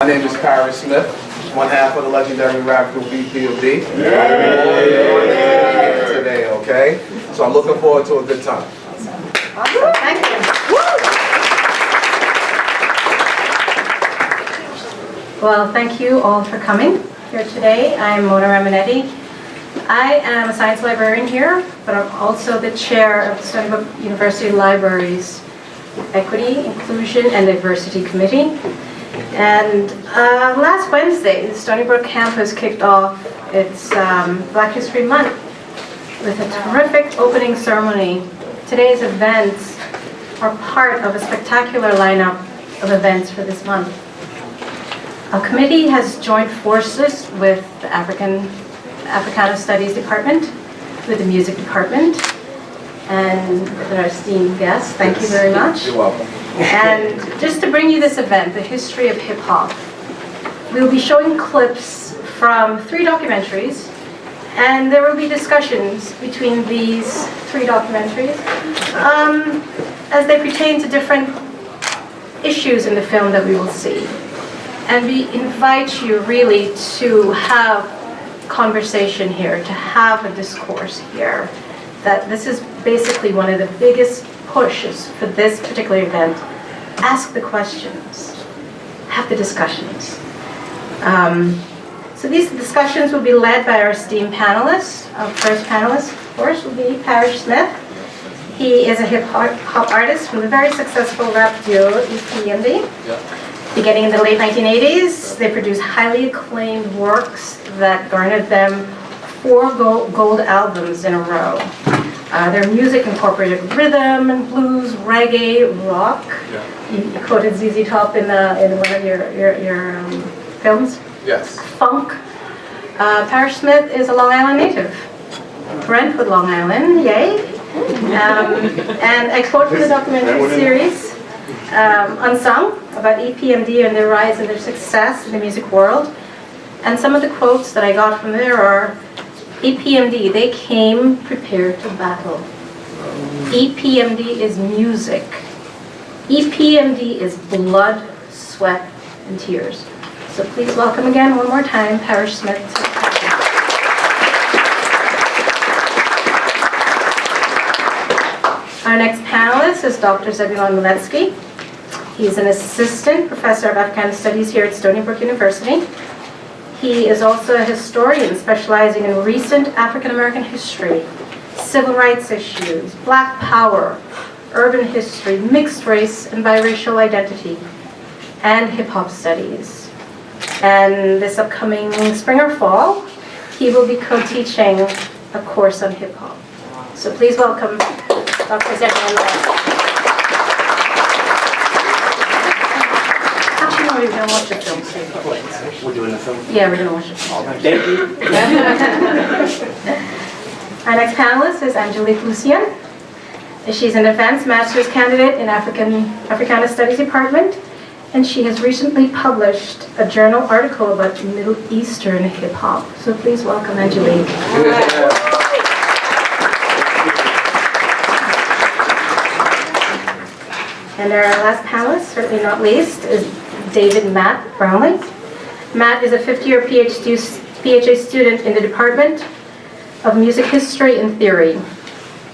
My name is Parish Smith, one half of the legendary rap group E.P.M.D. Today, okay? So I'm looking forward to a good time. Awesome. Thank you. Well, thank you all for coming here today. I'm Mona Ramanetti. I am a science librarian here, but I'm also the chair of the Stony Brook University Libraries Equity, Inclusion, and Diversity Committee. And last Wednesday, the Stony Brook campus kicked off its Black History Month with a terrific opening ceremony. Today's events are part of a spectacular lineup of events for this month. Our committee has joined forces with the Africana Studies Department, with the Music Department, and with our esteemed guests. Thank you very much. You're welcome. And just to bring you this event, the history of hip-hop, we'll be showing clips from 3 documentaries, and there will be discussions between these 3 documentaries as they pertain to different issues in the film that we will see. And we invite you really to have conversation here, to have a discourse here. That this is basically one of the biggest pushes for this particular event. Ask the questions, have the discussions. So these discussions will be led by our esteemed panelists. Our first panelist, of course, will be Parish Smith. He is a hip-hop artist from the very successful rap duo E.P.M.D. Beginning in the late 1980s, they produced highly acclaimed works that garnered them 4 gold albums in a row. Their music incorporated rhythm and blues, reggae, rock. You quoted ZZ Top in one of your films. Yes. Funk. Parish Smith is a Long Island native. Brentwood, Long Island, yay. And I quote from the documentary series, Unsung, about E.P.M.D. and their rise and their success in the music world. And some of the quotes that I got from there are, E.P.M.D., they came prepared to battle. E.P.M.D. is music. E.P.M.D. is blood, sweat, and tears. So please welcome again, one more time, Parish Smith. Our next panelist is Dr. Zebulon Miletsky. He's an assistant professor of Africana Studies here at Stony Brook University. He is also a historian specializing in recent African American history, civil rights issues, Black power, urban history, mixed race and biracial identity, and hip-hop studies. And this upcoming spring or fall, he will be co-teaching a course on hip-hop. So please welcome Dr. Zebulon Miletsky. Actually, no, we're going to watch the film. We're doing the film? Yeah, we're going to watch the film. Thank you. Our next panelist is Angelique Lucien. She's an advanced master's candidate in Africana Studies Department, and she has recently published a journal article about Middle Eastern hip-hop. So please welcome Angelique. And our last panelist, certainly not least, is David Matt Brownlee. Matt is a 5th-year PhD student in the Department of Music History and Theory.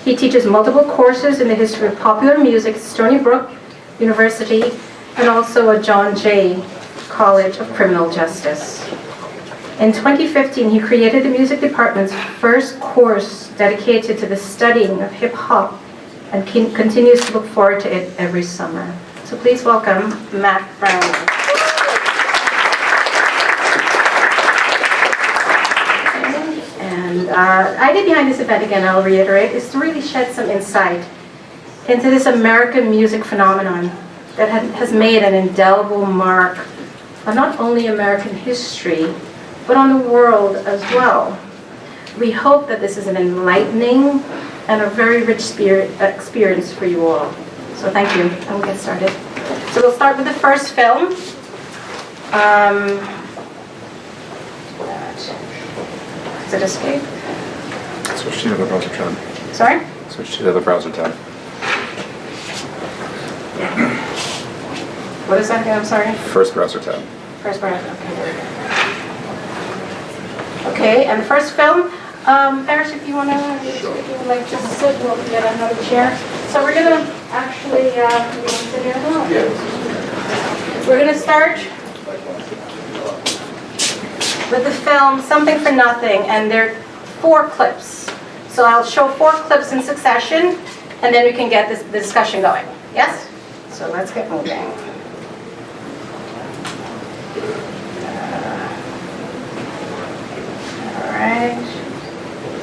He teaches multiple courses in the history of popular music at Stony Brook University and also at John Jay College of Criminal Justice. In 2015, he created the music department's first course dedicated to the studying of hip-hop and continues to look forward to it every summer. So please welcome Matt Brownlee. And our idea behind this event, again, I'll reiterate, is to really shed some insight into this American music phenomenon that has made an indelible mark on not only American history, but on the world as well. We hope that this is an enlightening and a very rich experience for you all. So thank you, and we'll get started. So we'll start with the first film. Is it Escape? Switch to the other browser tab. Sorry? Switch to the other browser tab. What is that again? I'm sorry. First browser tab. First part, okay, there we go. Okay, and the first film, Parish, if you want to, if you would like to sit, we'll get another chair. So we're going to actually, you want to sit here now? We're going to start with the film Something for Nothing, and there are 4 clips. So I'll show 4 clips in succession, and then we can get the discussion going. Yes? So let's get moving. All right.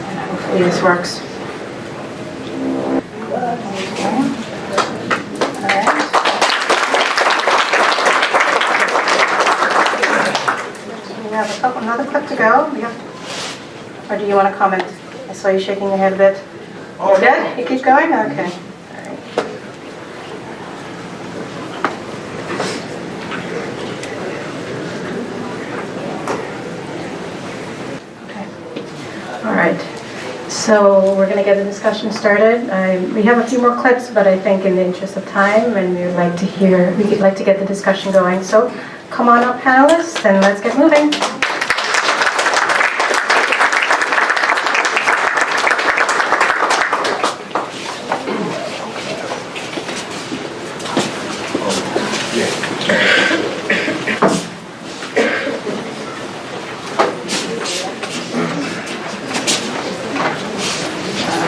And hopefully this works. Okay. All right. We have another clip to go. Or do you want to comment? I saw you shaking your head a bit. Oh, Good? You keep going? Okay. All right. Okay. All right. So we're going to get the discussion started. We have a few more clips, but I think in the interest of time, and we'd like to get the discussion going. So come on up, panelists, and let's get moving.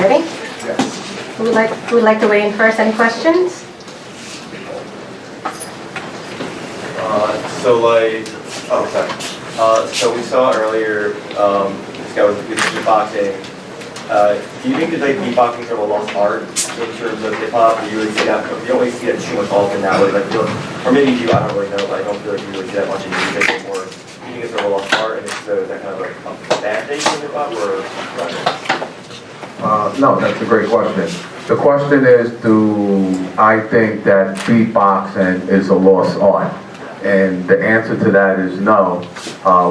Ready? Who would like to weigh in first? Any questions? So we saw earlier, this guy was beatboxing. Do you think that like beatboxing is sort of a lost art in terms of hip hop? You really see that, you don't really see that too much often nowadays. I feel, or maybe you do, I don't really know, but I don't feel like you really see that much in music anymore. Do you think it's sort of a lost art, and if so, is that kind of like a bad thing in hip hop, or? No, that's a great question. The question is, do I think that beatboxing is a lost art? And the answer to that is no.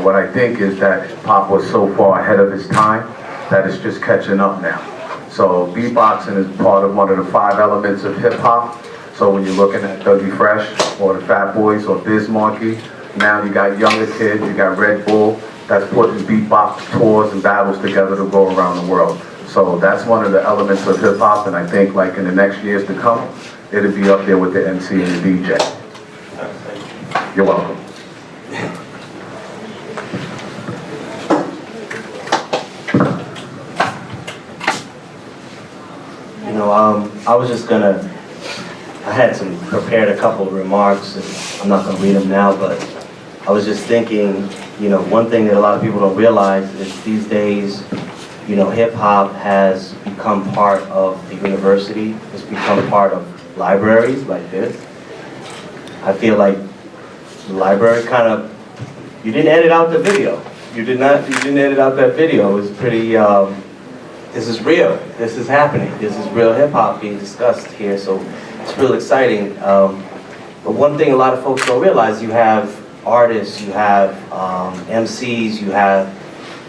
What I think is that hip-hop was so far ahead of its time that it's just catching up now. So beatboxing is part of one of the 5 elements of hip-hop. So when you're looking at Dougie Fresh or the Fat Boys or Biz Markie, now you got younger kids, you got Red Bull, that's putting beatbox tours and battles together to go around the world. So that's one of the elements of hip-hop, and I think like in the next years to come, it'll be up there with the MC and the DJ. You're welcome. You know, I was just gonna, I had prepared a couple of remarks, and I'm not gonna read them now, but I was just thinking, you know, one thing that a lot of people don't realize is these days, you know, hip hop has become part of the university, it's become part of libraries like this. I feel like the library kind of, you didn't edit out the video. You didn't edit out that video. It was pretty, this is real. This is happening. This is real hip hop being discussed here, so it's real exciting. But one thing a lot of folks don't realize, you have artists, you have MCs, you have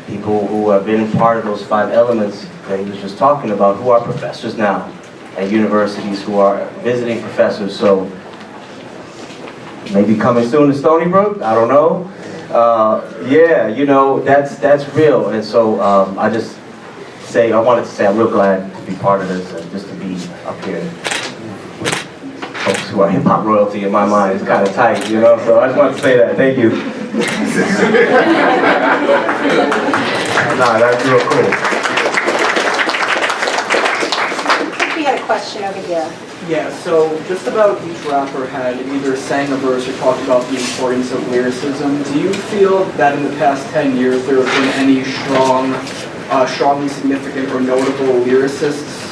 people who have been part of those 5 elements that he was just talking about, who are professors now at universities, who are visiting professors. So maybe coming soon to Stony Brook, I don't know. Yeah, you know, that's real. And so I wanted to say I'm real glad to be part of this, and just to be up here with folks who are hip hop royalty. In my mind, it's kind of tight, you know. So I just wanted to say that. Thank you. Nah, that's real cool. We had a question over here. Yeah, so just about each rapper had either sang a verse or talked about the importance of lyricism. Do you feel that in the past 10 years there have been any strongly significant or notable lyricists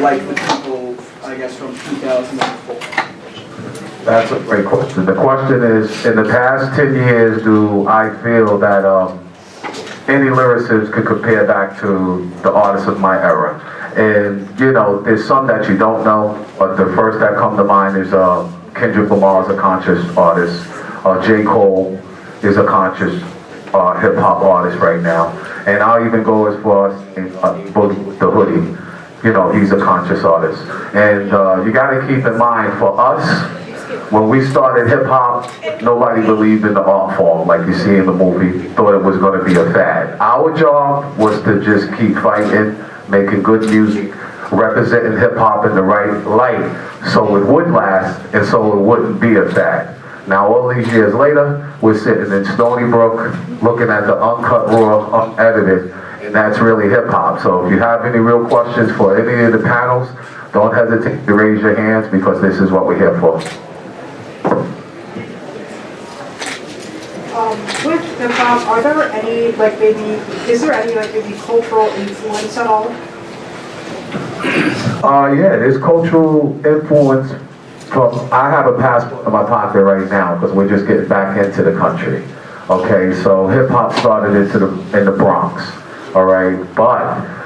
like the people, I guess, from 2004? That's a great question. The question is, in the past 10 years, do I feel that any lyricist could compare back to the artists of my era? And, you know, there's some that you don't know, but the first that come to mind is Kendrick Lamar is a conscious artist. J. Cole is a conscious hip-hop artist right now. And I'll even go as far as the Hoodie. You know, he's a conscious artist. And you got to keep in mind, for us, when we started hip hop, nobody believed in the art form like you see in the movie, thought it was going to be a fad. Our job was to just keep fighting, making good music, representing hip hop in the right light so it would last and so it wouldn't be a fad. Now all these years later, we're sitting in Stony Brook looking at the uncut, raw, unedited, and that's really hip hop. So if you have any real questions for any of the panels, don't hesitate to raise your hands because this is what we're here for. With hip hop, are there any, is there any, maybe cultural influence at all? Yeah, there's cultural influence from, I have a passport in my pocket right now because we're just getting back into the country. Okay, so hip hop started in the Bronx, all right? But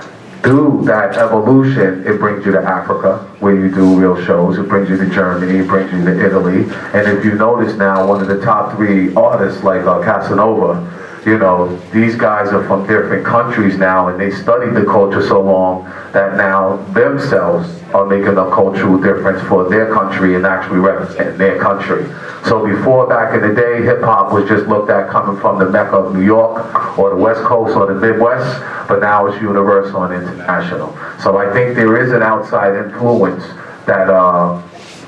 through that evolution, it brings you to Africa, where you do real shows. It brings you to Germany, it brings you to Italy. And if you notice now, one of the top 3 artists like Casanova, you know, these guys are from different countries now, and they studied the culture so long that now themselves are making a cultural difference for their country and actually representing their country. So before, back in the day, hip-hop was just looked at coming from the Mecca of New York or the West Coast or the Midwest, but now it's universal and international. So I think there is an outside influence that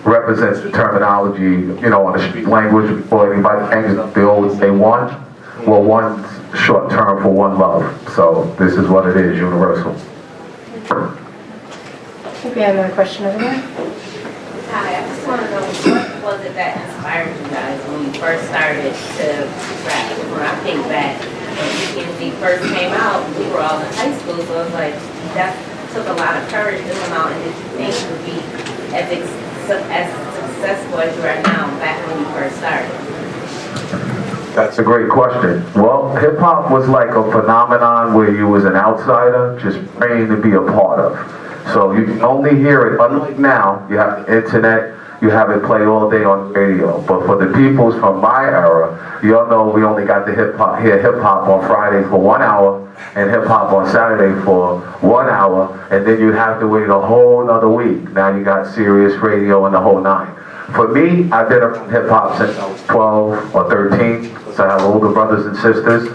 represents the terminology, you know, on the street language, or anybody hangs up, they always say one. Well, one's short term for one love. So this is what it is, universal. I think we have another question over there. Hi, I just want to know what was it that inspired you guys when you first started to rap? When I think back, when E.P.M.D first came out, we were all in high school, so it was like, that took a lot of courage to come out, and did you think you would be as successful as you are now back when you first started? That's a great question. Well, hip hop was like a phenomenon where you was an outsider just praying to be a part of. So you can only hear it, unlike now, you have the internet, you have it play all day on radio. But for the peoples from my era, you all know we only got to hear hip hop on Friday for 1 hour and hip hop on Saturday for 1 hour, and then you'd have to wait a whole another week. Now you got Sirius Radio and the whole 9. For me, I've been around hip hop since I was 12 or 13. So I have older brothers and sisters.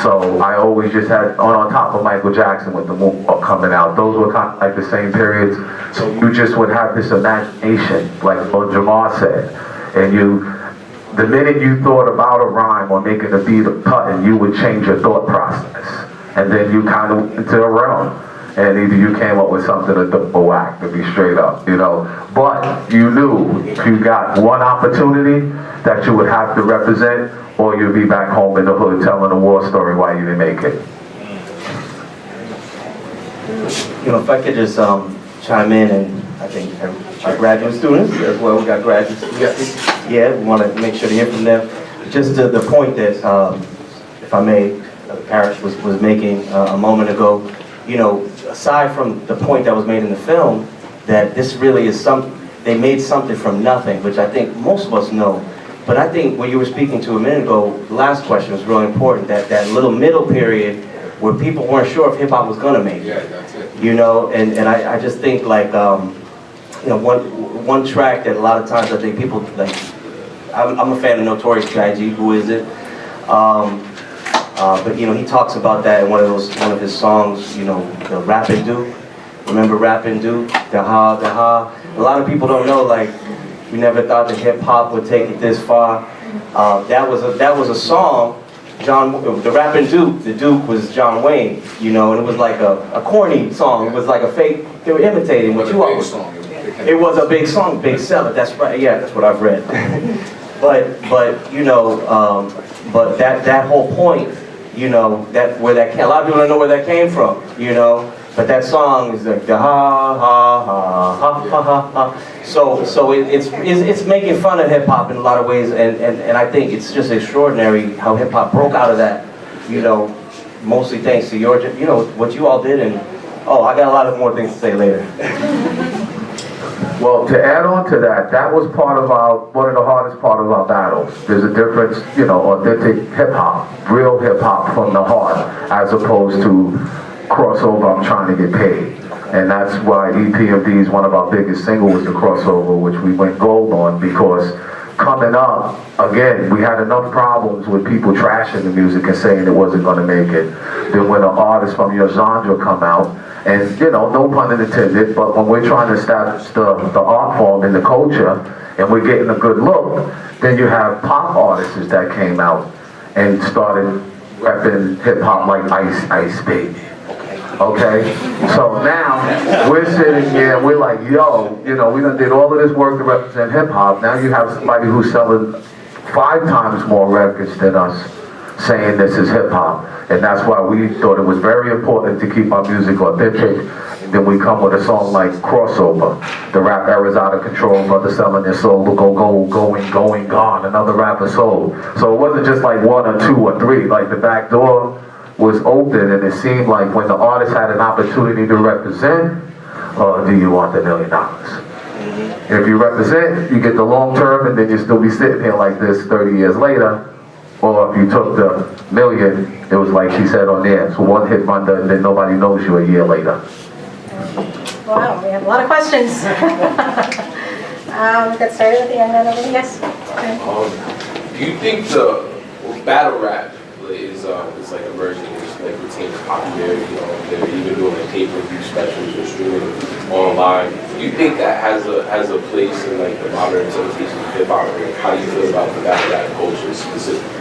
So I always just had on top of Michael Jackson with the moonwalk coming out. Those were kind of like the same periods. So you just would have this imagination, like what Jamar said. And the minute you thought about a rhyme or making a beat or cutting, you would change your thought process. And then you kind of went into a realm. And either you came up with something or whack, to be straight up, you know. But you knew if you got one opportunity that you would have to represent, or you'd be back home in the hood telling a war story why you didn't make it. You know, if I could just chime in, and I think our graduate students as well, we got graduate students. Yes. Yeah, we want to make sure to hear from them. Just to the point that, if I may, Parish was making a moment ago, you know, aside from the point that was made in the film, that this really is they made something from nothing, which I think most of us know. But I think what you were speaking to a minute ago, the last question was really important, that little middle period where people weren't sure if hip hop was gonna make it. Yeah, that's it. You know, and I just think like, you know, one track that a lot of times I think people like, I'm a fan of Notorious B.I.G., Who Is It? But you know, he talks about that in one of his songs, you know, the Rappin' Do. Remember Rappin' Do? The ha. A lot of people don't know, like, we never thought that hip hop would take it this far. That was a song. The Rappin' Duke, the Duke was John Wayne, you know, and it was like a corny song. It was like a fake. They were imitating what you all was. It was a big song, big seller. That's right. Yeah, that's what I've read. but you know, but that whole point, you know, a lot of people don't know where that came from, you know. But that song is like the ha ha ha ha ha ha ha. So it's making fun of hip hop in a lot of ways, and I think it's just extraordinary how hip hop broke out of that, you know, mostly thanks to your, you know, what you all did. And I got a lot of more things to say later. Well, to add on to that, that was one of the hardest part of our battles. There's a difference, you know, authentic hip hop, real hip hop from the heart, as opposed to crossover, I'm trying to get paid. And that's why E.P.M.D is one of our biggest singles, was the crossover, which we went gold on, because coming up, again, we had enough problems with people trashing the music and saying it wasn't going to make it. Then when an artist from your genre come out, and no pun intended, but when we're trying to establish the art form and the culture, and we're getting a good look, then you have pop artists that came out and started repping hip hop like Ice Baby. Okay? So now, we're sitting here and we're like, yo, we done did all of this work to represent hip hop. Now you have somebody who's selling 5 times more records than us saying this is hip hop. And that's why we thought it was very important to keep our music authentic. And then we come with a song like Crossover. The rap era's out of control, brother selling their soul, going, gone, another rapper sold. So it wasn't just like 1 or 2 or 3, like the back door was open, and it seemed like when the artist had an opportunity to represent, do you want the $1 million? If you represent, you get the long term, and then you still be sitting here like this 30 years later. Or if you took the $1 million, it was like she said on there, so one hit wonder, and then nobody knows you a year later. Wow, we have a lot of questions. Get started with the young man over here. Yes. Do you think the battle rap is like emerging, it's like retaining popularity? They're even doing like pay-per-view specials or streaming online. Do you think that has a place in like the modern interpretation of hip hop? How do you feel about the battle rap culture specifically?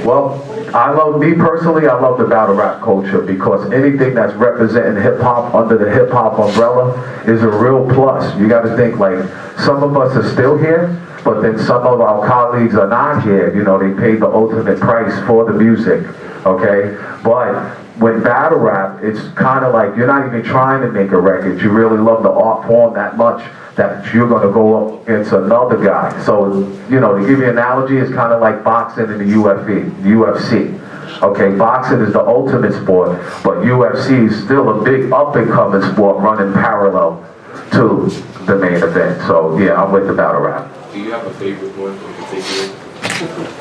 Well, I love the battle rap culture because anything that's representing hip hop under the hip hop umbrella is a real plus. You got to think like some of us are still here, but then some of our colleagues are not here. They paid the ultimate price for the music, okay? But with battle rap, it's kind of like you're not even trying to make a record. You really love the art form that much that you're going to go up against another guy. So, to give you an analogy, it's kind of like boxing in the UFC. Okay, boxing is the ultimate sport, but UFC is still a big up-and-coming sport running parallel to the main event. So, yeah, I'm with the battle rap. Do you have a favorite one in particular?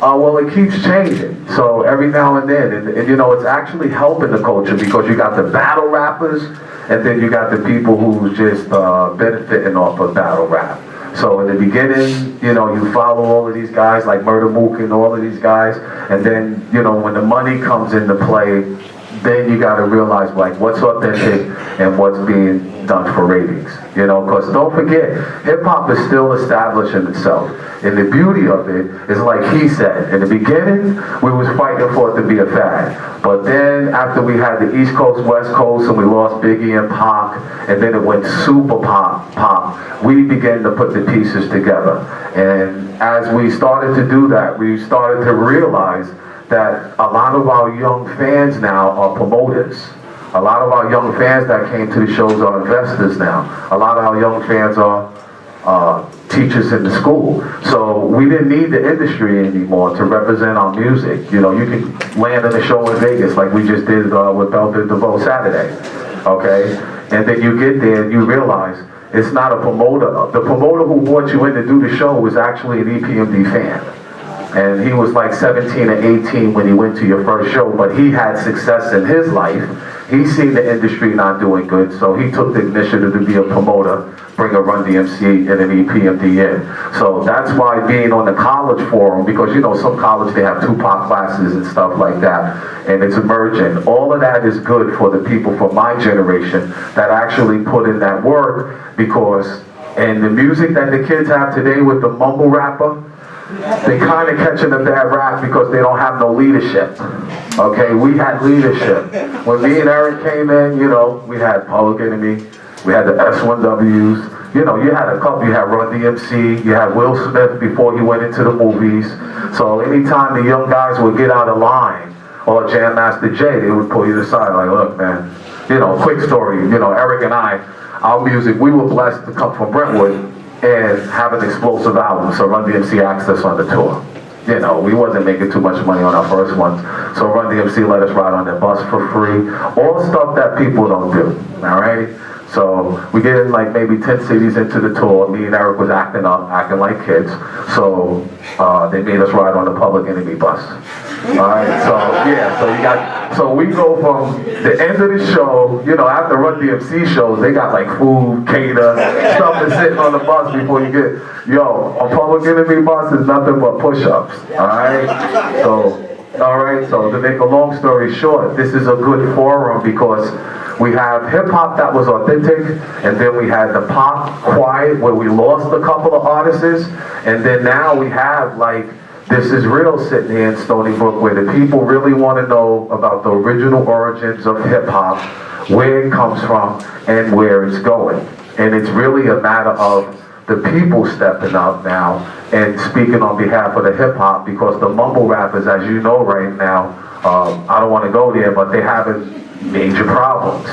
Well, it keeps changing. So every now and then, and it's actually helping the culture because you got the battle rappers, and then you got the people who just benefiting off of battle rap. So in the beginning, you follow all of these guys like Murder Mook and all of these guys, and then when the money comes into play, then you got to realize like what's authentic and what's being done for ratings. Because don't forget, hip hop is still establishing itself. And the beauty of it is like he said, in the beginning, we was fighting for it to be a fad. But then after we had the East Coast, West Coast, and we lost Biggie and Pac, and then it went super pop, we began to put the pieces together. And as we started to do that, we started to realize that a lot of our young fans now are promoters. A lot of our young fans that came to the shows are investors now. A lot of our young fans are teachers in the school. So we didn't need the industry anymore to represent our music. You can land in a show in Vegas like we just did with Belvin DeVoe Saturday. Okay? And then you get there and you realize it's not a promoter. The promoter who brought you in to do the show was actually an E.P.M.D fan. And he was like 17 or 18 when he went to your first show, but he had success in his life. He seen the industry not doing good, so he took the initiative to be a promoter, bring a Run DMC and an E.P.M.D in. So that's why being on the college forum, because some college they have Tupac classes and stuff like that, and it's emerging. All of that is good for the people from my generation that actually put in that work, because and the music that the kids have today with the mumble rapper, they kind of catching a bad rap because they don't have no leadership. Okay, we had leadership. When me and Eric came in, we had Public Enemy, we had the S1Ws, you had a couple, you had Run DMC, you had Will Smith before he went into the movies. So anytime the young guys would get out of line, or Jam Master Jay, they would pull you aside like, look man, quick story, Eric and I, our music, we were blessed to come from Brentwood and have an explosive album, so Run DMC asked us on the tour. We wasn't making too much money on our first ones, so Run DMC let us ride on their bus for free. All stuff that people don't do, alright? So we get in like maybe 10 cities into the tour. Me and Eric was acting up, acting like kids. So they made us ride on the Public Enemy bus. Alright, so yeah, so we go from the end of the show, you know, after Run DMC shows, they got like food, cater, stuff to sit on the bus before you get, on Public Enemy bus is nothing but push-ups, alright? So to make a long story short, this is a good forum because we have hip-hop that was authentic, and then we had the pop quiet where we lost a couple of artists, and then now we have like This Is Real sitting here in Stony Brook where the people really want to know about the original origins of hip-hop, where it comes from, and where it's going. And it's really a matter of the people stepping up now and speaking on behalf of the hip-hop, because the mumble rappers, as you know right now, I don't want to go there, but they're having major problems.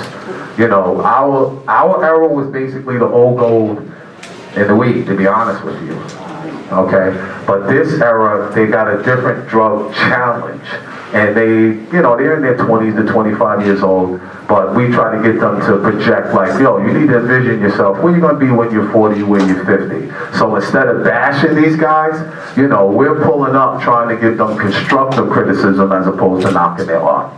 You know, our era was basically the old gold and the weed, to be honest with you. Okay, but this era, they got a different drug challenge, and they're in their 20s to 25 years old, but we try to get them to project like, you need to envision yourself, where you gonna be when you're 40, when you're 50. So instead of bashing these guys, we're pulling up trying to give them constructive criticism as opposed to knocking their art.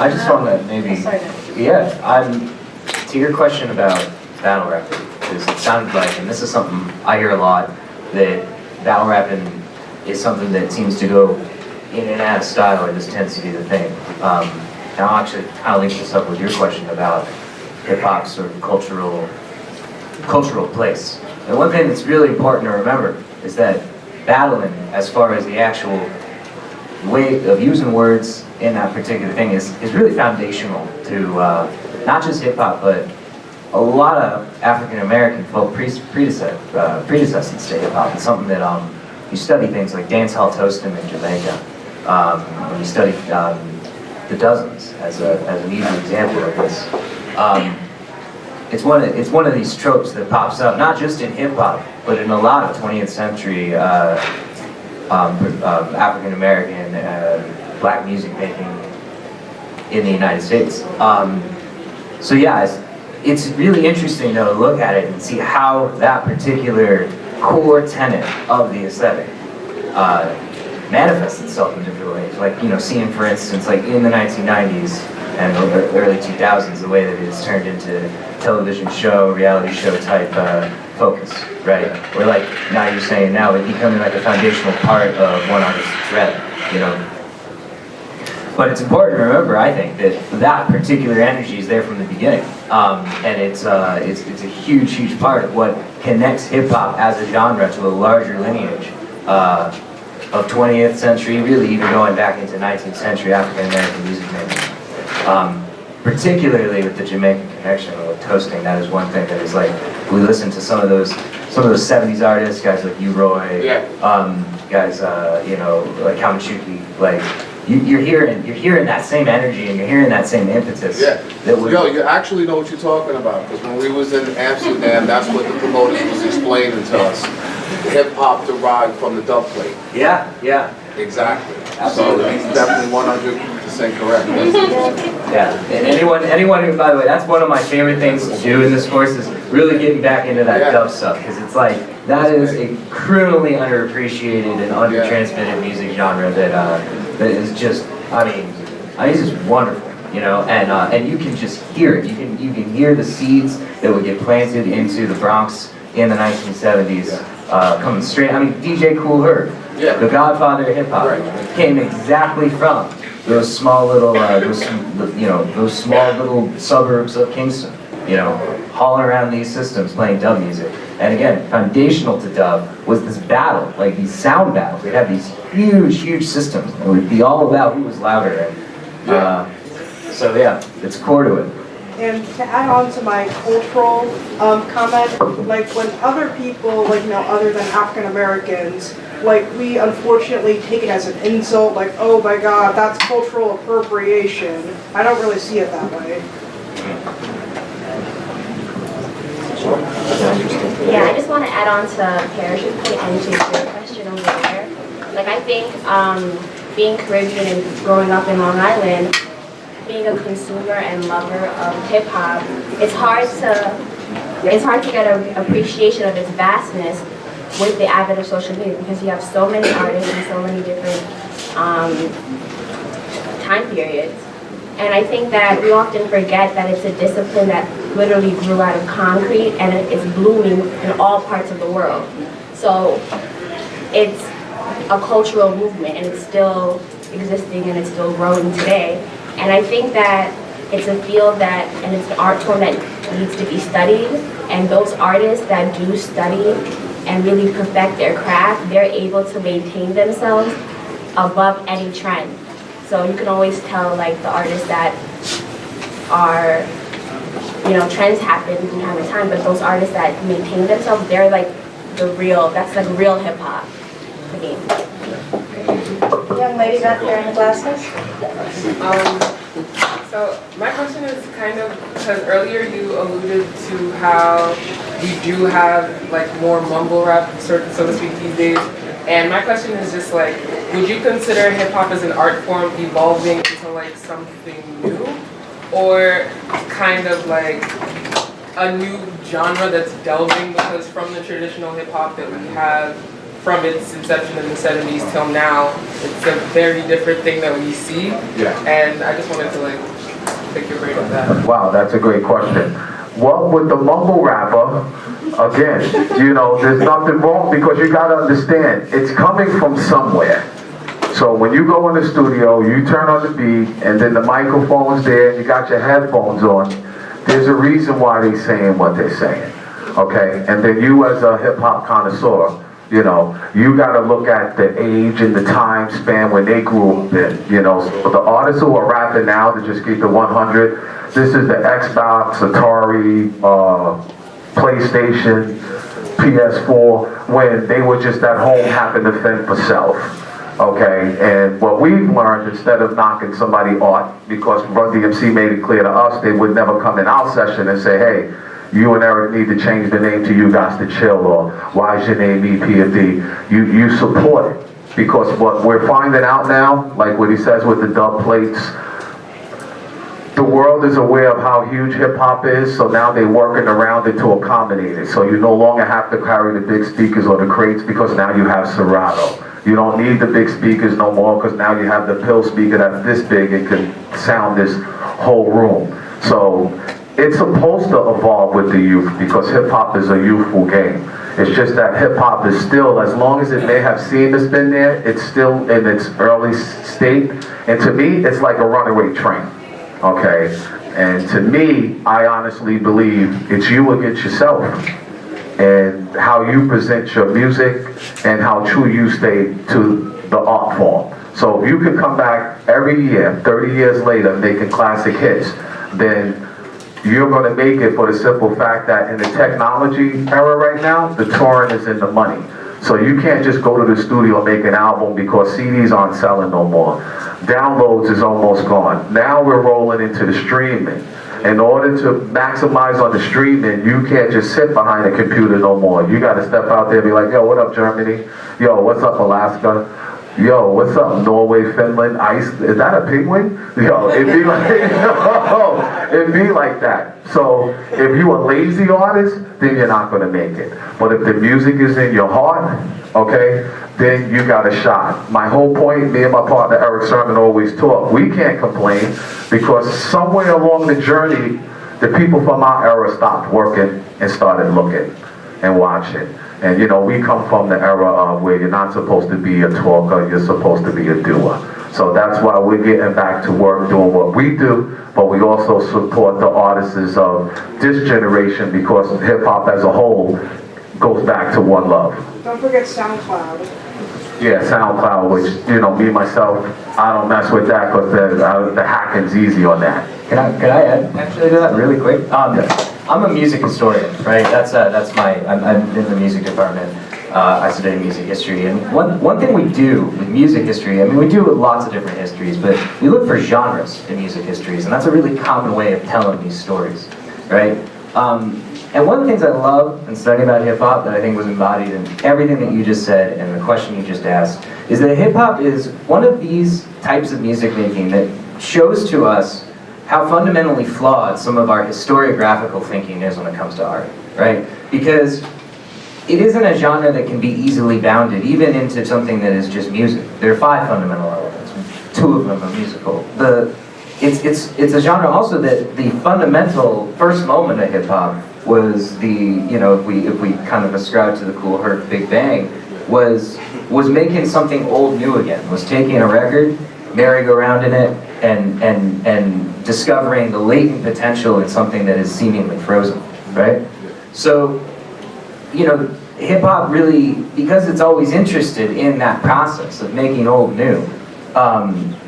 I just want to maybe, to your question about battle rapping, because it sounded like, and this is something I hear a lot, that battle rapping is something that seems to go in and out of style, or this tends to be the thing. And I'll actually kind of link this up with your question about hip-hop's sort of cultural place. And one thing that's really important to remember is that battling, as far as the actual way of using words in that particular thing, is really foundational to not just hip-hop, but a lot of African American folk predecessors to hip hop. It's something that you study things like dancehall toasting in Jamaica. When you study the Dozens as an easy example of this. It's one of these tropes that pops up not just in hip hop, but in a lot of 20th century African American black music making in the United States. So yeah. It's really interesting though to look at it and see how that particular core tenet of the aesthetic manifests itself in different ways. Like, seeing for instance, like in the 1990s and the early 2000s, the way that it's turned into television show, reality show type focus, right? Where like, now you're saying now it's becoming like a foundational part of one artist's thread, But it's important to remember, I think, that particular energy is there from the beginning. And it's a huge, huge part of what connects hip-hop as a genre to a larger lineage of 20th century, really even going back into 19th century African-American music making. Particularly with the Jamaican connection with toasting, that is one thing that is like, we listen to some of those 70s artists, guys like U-Roy, guys, like Kamachuki, like, you're hearing that same energy and you're hearing that same impetus. Yeah. You actually know what you're talking about, because when we was in Amsterdam, that's what the promoters was explaining to us. Hip hop derived from the dub plate. Yeah. Exactly. Absolutely. So he's definitely 100% correct. Yeah. And anyone who, by the way, that's one of my favorite things to do in this course is really getting back into that dub stuff, because it's like, that is a criminally underappreciated and undertransmitted music genre that is just, it's just wonderful, and you can just hear it. You can hear the seeds that would get planted into the Bronx in the 1970s, coming straight. DJ Kool Herc, the godfather of hip hop, came exactly from those small little, those small little suburbs of Kingston, hauling around these systems playing dub music. And again, foundational to dub was this battle, like these sound battles. We'd have these huge, huge systems. It would be all about who was louder. And, so yeah, it's core to it. And to add on to my cultural comment, like when other people, other than African Americans, we unfortunately take it as an insult, like, oh my God, that's cultural appropriation. I don't really see it that way. Yeah, I just want to add on to Parish's point and to your question over there. I think being Caribbean and growing up in Long Island, being a consumer and lover of hip hop, it's hard to get an appreciation of its vastness with the advent of social media, because you have so many artists and so many different time periods. And I think that we often forget that it's a discipline that literally grew out of concrete and it is blooming in all parts of the world. So it's a cultural movement and it's still existing and it's still growing today. And I think that it's a field that, and it's an art form that needs to be studied, and those artists that do study and really perfect their craft, they're able to maintain themselves above any trend. So you can always tell like the artists that are, trends happen from time to time, but those artists that maintain themselves, they're like that's like real hip hop to me. Young lady back there in the glasses. So my question is kind of, because earlier you alluded to how we do have like more mumble rap, so to speak, these days. And my question is just like, would you consider hip hop as an art form evolving into like something new? Or kind of like a new genre that's delving, because from the traditional hip hop that we have from its inception in the 70s till now, it's a very different thing that we see. Yeah. And I just wanted to like pick your brain on that. Wow, that's a great question. Well, with the mumble rapper, again, there's nothing wrong, because you gotta understand, it's coming from somewhere. So when you go in the studio, you turn on the beat, and then the microphone's there, and you got your headphones on, there's a reason why they're saying what they're saying, okay? And then you as a hip-hop connoisseur, you gotta look at the age and the time span when they grew up in, So the artists who are rapping now, to just keep the 100, this is the Xbox, Atari, PlayStation, PS4, when they were just at home having to fend for self. Okay, and what we've learned, instead of knocking somebody art, because Run DMC made it clear to us, they would never come in our session and say, hey, you and Eric need to change the name to You Gots to Chill, or why is your name E.P.M.D? You support it, because what we're finding out now, like what he says with the dub plates, the world is aware of how huge hip-hop is, so now they're working around it to accommodate it. So you no longer have to carry the big speakers or the crates, because now you have Serato. You don't need the big speakers no more, because now you have the pill speaker that's this big and can sound this whole room. So it's supposed to evolve with the youth, because hip-hop is a youthful game. It's just that hip-hop is still, as long as it may have seemed it's been there, it's still in its early state. And to me, it's like a runaway train, okay? And to me, I honestly believe it's you against yourself, and how you present your music and how true you stay to the art form. So if you can come back every year, 30 years later, making classic hits, then you're going to make it, for the simple fact that in the technology era right now, the touring is in the money. So you can't just go to the studio and make an album, because CDs aren't selling no more. Downloads is almost gone. Now we're rolling into the streaming. In order to maximize on the streaming, you can't just sit behind a computer no more. You got to step out there and be like, yo, what up, Germany? Yo, what's up, Alaska? Yo, what's up, Norway, Finland, Ice? Is that a penguin? Yo, it'd be like, it'd be like that. So if you're a lazy artist, then you're not going to make it. But if the music is in your heart, okay, then you got a shot. My whole point, me and my partner Eric Sermon always talk, we can't complain, because somewhere along the journey, the people from our era stopped working and started looking and watching. And we come from the era of where you're not supposed to be a talker, you're supposed to be a doer. So that's why we're getting back to work doing what we do, but we also support the artists of this generation, because hip-hop as a whole goes back to one love. Don't forget SoundCloud. Yeah, SoundCloud, which, me, myself, I don't mess with that, because the hacking's easy on that. Can I add actually to that really quick? I'm a music historian, right? I'm in the music department. I studied music history, and one thing we do with music history, we do lots of different histories, but we look for genres in music histories, and that's a really common way of telling these stories, right? And one of the things I love in studying about hip-hop that I think was embodied in everything that you just said and the question you just asked is that hip-hop is one of these types of music making that shows to us how fundamentally flawed some of our historiographical thinking is when it comes to art, right? Because it isn't a genre that can be easily bounded, even into something that is just music. There are 5 fundamental elements. 2 of them are musical. It's a genre also that the fundamental first moment of hip hop was the, you know, if we kind of ascribe to the Cool Herc Big Bang, was making something old new again, was taking a record, merry-go-round in it, and discovering the latent potential in something that is seemingly frozen, right? So, you know, hip hop really, because it's always interested in that process of making old new,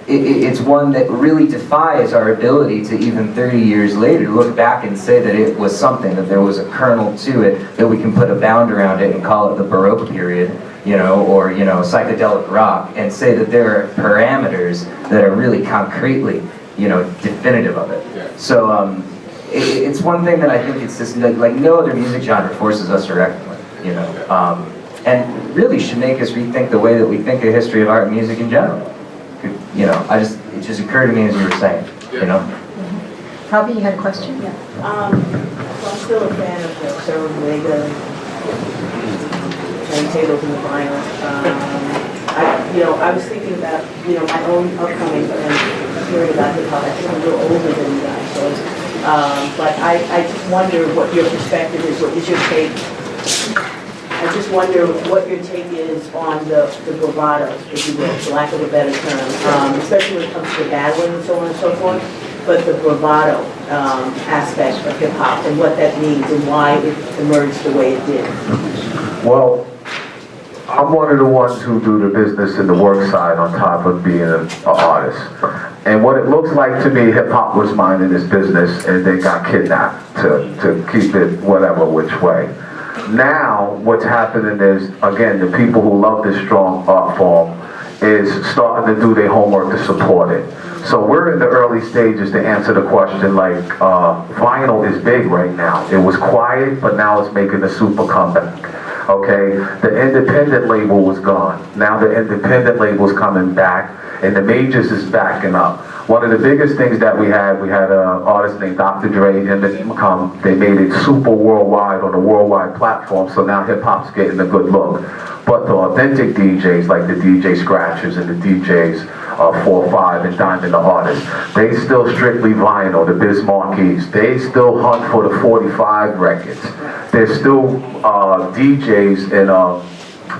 it's one that really defies our ability to even 30 years later look back and say that it was something, that there was a kernel to it, that we can put a bound around it and call it the Baroque period, you know, or, you know, psychedelic rock, and say that there are parameters that are really concretely, you know, definitive of it. So it's one thing that I think it's just like no other music genre forces us to reckon with, you know, and really should make us rethink the way that we think of history of art and music in general. You know, it just occurred to me as you were saying, you know. Robbie, you had a question? Yeah. I'm still a fan of the Sarah Vega turntables and the vinyl. I was thinking about, my own upcoming and hearing about hip hop. I think I'm a little older than you guys, so. But I just wonder what your perspective is. What is your take? I just wonder what your take is on the bravado, if you will, for lack of a better term, especially when it comes to battling and so on and so forth, but the bravado aspect of hip hop and what that means and why it emerged the way it did. Well, I'm one of the ones who do the business and the work side on top of being an artist. And what it looks like to me, hip hop was minding this business and they got kidnapped to keep it whatever which way. Now, what's happening is, again, the people who love this strong art form is starting to do their homework to support it. So we're in the early stages to answer the question, like, vinyl is big right now. It was quiet, but now it's making a super comeback. Okay, the independent label was gone. Now the independent label's coming back, and the majors is backing up. One of the biggest things that we had an artist named Dr. Dre, and they made it super worldwide on a worldwide platform, so now hip hop's getting a good look. But the authentic DJs, like the DJ Scratchers and the DJs 4-5 and Diamond the Artists, they still strictly vinyl, the Biz Marquies. They still hunt for the 45 records. There's still DJs and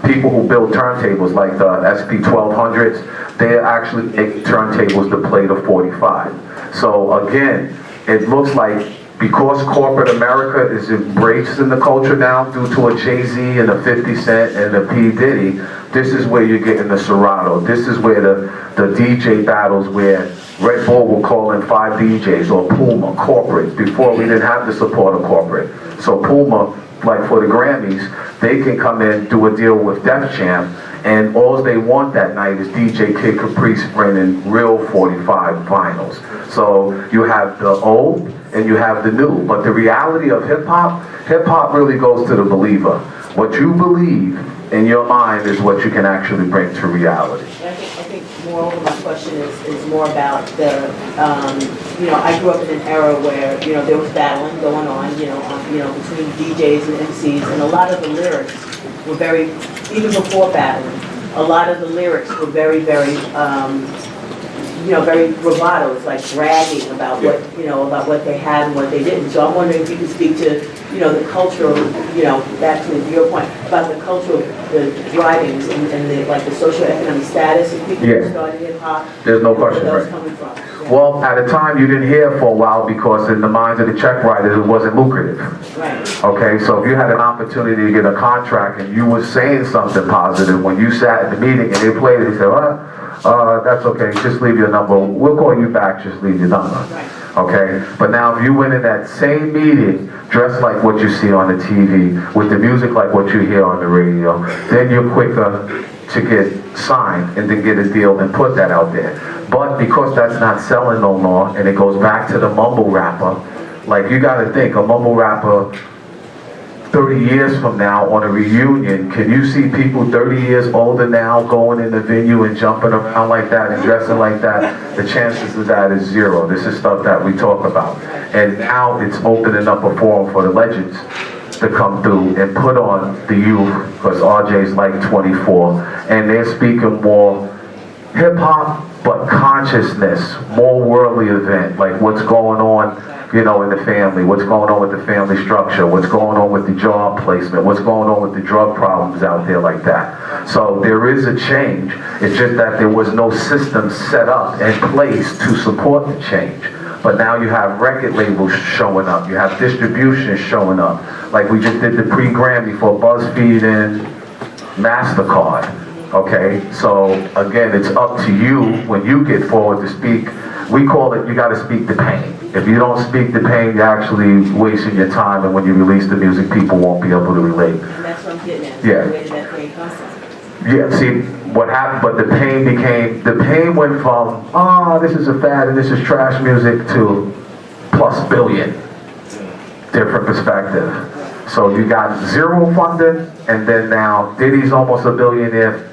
people who build turntables like the SP1200s. They actually make turntables to play the 45. So again, it looks like because corporate America is embracing the culture now due to a Jay-Z and a 50 Cent and a P. Diddy, this is where you're getting the Serato. This is where the DJ battles where Red Bull will call in 5 DJs or Puma, corporate. Before we didn't have the support of corporate. So Puma, like for the Grammys, they can come in, do a deal with Def Jam, and all they want that night is DJ Kid Caprice bringing real 45 vinyls. So you have the old and you have the new, but the reality of hip hop really goes to the believer. What you believe in your mind is what you can actually bring to reality. I think moreover my question is more about the, I grew up in an era where, there was battling going on, between DJs and MCs, and a lot of the lyrics were very, even before battling, a lot of the lyrics were very, very, very bravado. It's like bragging about what, about what they had and what they didn't. So I'm wondering if you could speak to, the cultural, back to your point about the cultural, the drivings and the, like the socioeconomic status of people who started hip hop. There's no question, where right? those coming from. Yeah. Well, at a time you didn't hear for a while because in the minds of the check writers it wasn't lucrative. Right. Okay, so if you had an opportunity to get a contract and you were saying something positive, when you sat in the meeting and they played it, they said, that's okay, just leave your number. We'll call you back, just leave your number. Right. Okay, but now if you went in that same meeting dressed like what you see on the TV, with the music like what you hear on the radio, then you're quicker to get signed and then get a deal and put that out there. But because that's not selling no more, and it goes back to the mumble rapper, like you gotta think, a mumble rapper 30 years from now on a reunion, can you see people 30 years older now going in the venue and jumping around like that and dressing like that? The chances of that is zero. This is stuff that we talk about. And now it's opening up a forum for the legends to come through and put on the youth, because RJ's like 24, and they're speaking more hip-hop, but consciousness, more worldly event, like what's going on, you know, in the family, what's going on with the family structure, what's going on with the job placement, what's going on with the drug problems out there like that. So there is a change. It's just that there was no system set up in place to support the change. But now you have record labels showing up. You have distribution showing up. Like we just did the pre-Grammy for BuzzFeed and MasterCard. Okay, so again, it's up to you when you get forward to speak. We call it, you gotta speak the pain. If you don't speak the pain, you're actually wasting your time, and when you release the music, people won't be able to relate. And that's what I'm getting at. Yeah. Where did that pain come from? Yeah, see, what happened, but the pain went from, oh, this is a fad and this is trash music, to plus billion. Different perspective. So you got zero funding, and then now Diddy's almost a billionaire,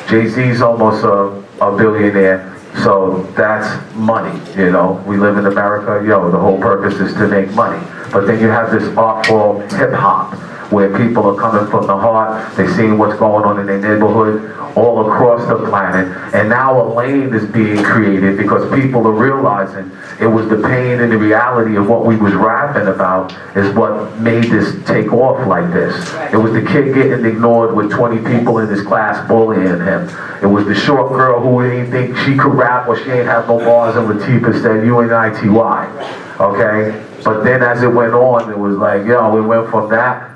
Jay-Z's almost a billionaire. So that's money, you know. We live in America, the whole purpose is to make money. But then you have this art form, hip-hop, where people are coming from the heart, they're seeing what's going on in their neighborhood, all across the planet, and now a lane is being created because people are realizing it was the pain and the reality of what we was rapping about is what made this take off like this. It was the kid getting ignored with 20 people in his class bullying him. It was the short girl who didn't think she could rap or she ain't have no bars, and Latifah said, UNITY, okay? But then as it went on, it was like, it went from that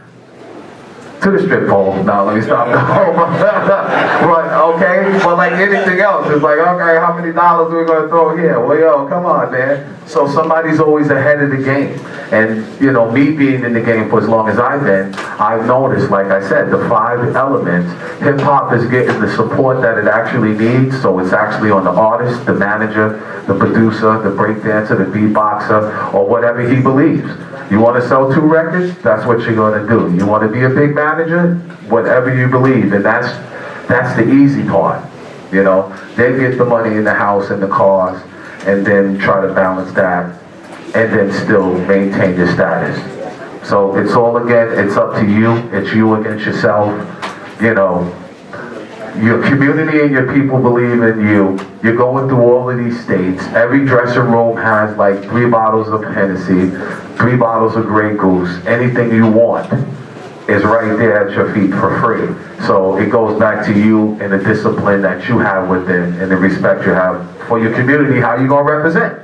to the strip pole. Now let me stop. But okay, but like anything else, it's like, okay, how many dollars are we gonna throw here? Well, come on, man. So somebody's always ahead of the game. And me being in the game for as long as I've been, I've noticed, like I said, the 5 elements. Hip hop is getting the support that it actually needs. So it's actually on the artist, the manager, the producer, the breakdancer, the beatboxer, or whatever he believes. You want to sell 2 records? That's what you're going to do. You want to be a big manager? Whatever you believe. And that's the easy part. They get the money in the house and the cars, and then try to balance that, and then still maintain your status. So it's all, again, it's up to you. It's you against yourself. Your community and your people believe in you. You're going through all of these states. Every dressing room has like 3 bottles of Hennessy, 3 bottles of Grey Goose. Anything you want is right there at your feet for free. So it goes back to you and the discipline that you have within and the respect you have for your community. How you gonna represent?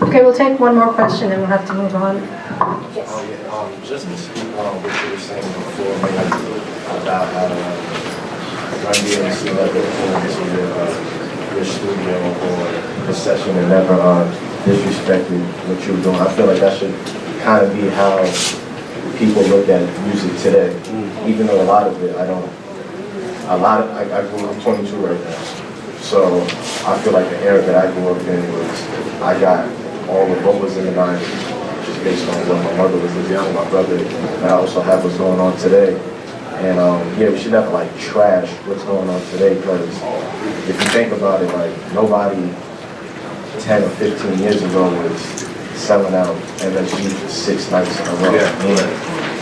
Okay, we'll take one more question and we'll have to move on. Just to speak on what you were saying before, about how I'm being seen at the performance in your studio or the session and never disrespected what you were doing. I feel like that should kind of be how people look at music today. Even though a lot of it, I'm 22 right now. So I feel like the era that I grew up in was, I got all of what was in the 90s, just based on what my mother was listening to, my brother, and I also have what's going on today. And we should never trash what's going on today, because if you think about it, nobody 10 or 15 years ago was selling out MSG for 6 nights in a row.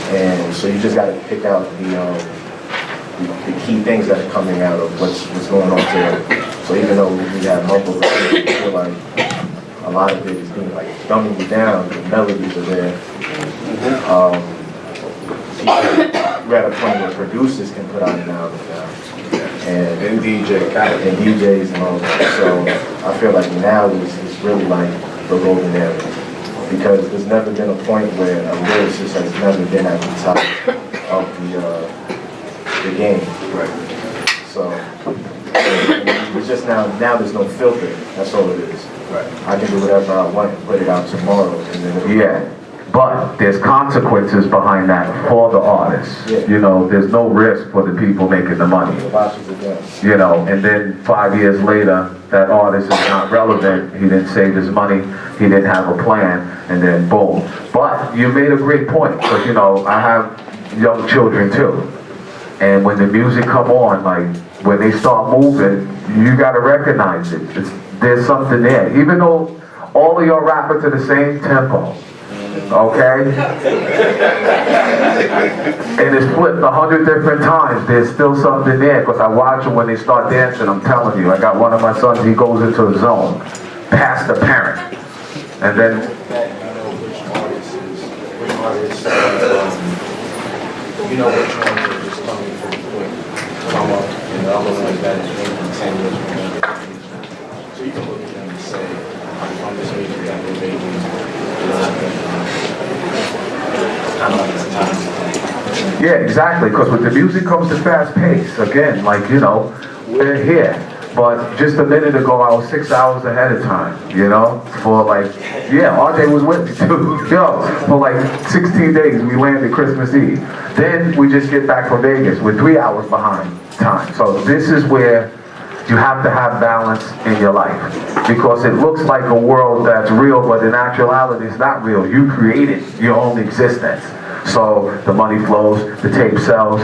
And so you just got to pick out the key things that are coming out of what's going on today. So even though we have mumble, I feel like a lot of it is being dumbing you down. The melodies are there. We're at a point where producers can put out an album now, and DJs and all that. So I feel like now is really the golden era, because there's never been a point where a lyricist has never been at the top of the game. Right. So it's just now there's no filter. That's all it is. Right. I can do whatever I want and put it out tomorrow, and then But there's consequences behind that for the artists. You know, there's no risk for the people making the money. You know, and then 5 years later, that artist is not relevant. He didn't save his money. He didn't have a plan, and then boom. But you made a great point, because you know, I have young children too. And when the music come on, like when they start moving, you gotta recognize it. There's something there. Even though all of y'all rapping to the same tempo, okay? And it's flipped 100 different times. There's still something there, because I watch them when they start dancing. I'm telling you, I got one of my sons, he goes into a zone, past the parent. And then you know which ones are just coming from quick come up, and the other ones that is maybe 10 years from now. So you can look at them and say, on this music that we're making, yeah, exactly, because with the music comes the fast pace. Again, like, you know, we're here. But just a minute ago, I was 6 hours ahead of time, you know, for like, yeah, RJ was with me too, yo, for like 16 days, we landed Christmas Eve. Then we just get back from Vegas, we're 3 hours behind time. So this is where you have to have balance in your life, because it looks like a world that's real, but in actuality, it's not real. You created your own existence. So the money flows, the tape sells,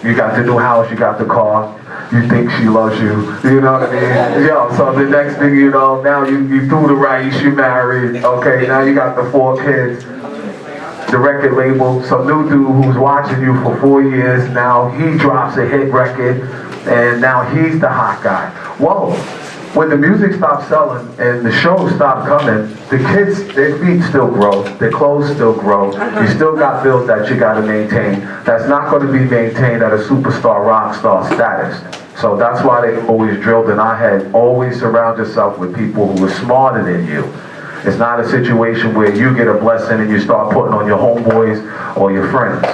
you got the new house, you got the car, you think she loves you, you know what I mean? Yo, so the next thing you know, now you threw the rice, you married, okay, now you got the 4 kids, the record label, some new dude who's watching you for 4 years, now he drops a hit record, and now he's the hot guy. Whoa, when the music stops selling and the shows stop coming, the kids, their feet still grow, their clothes still grow, you still got bills that you gotta maintain. That's not gonna be maintained at a superstar, rock star status. So that's why they always drilled in our head, always surround yourself with people who are smarter than you. It's not a situation where you get a blessing and you start putting on your homeboys or your friends.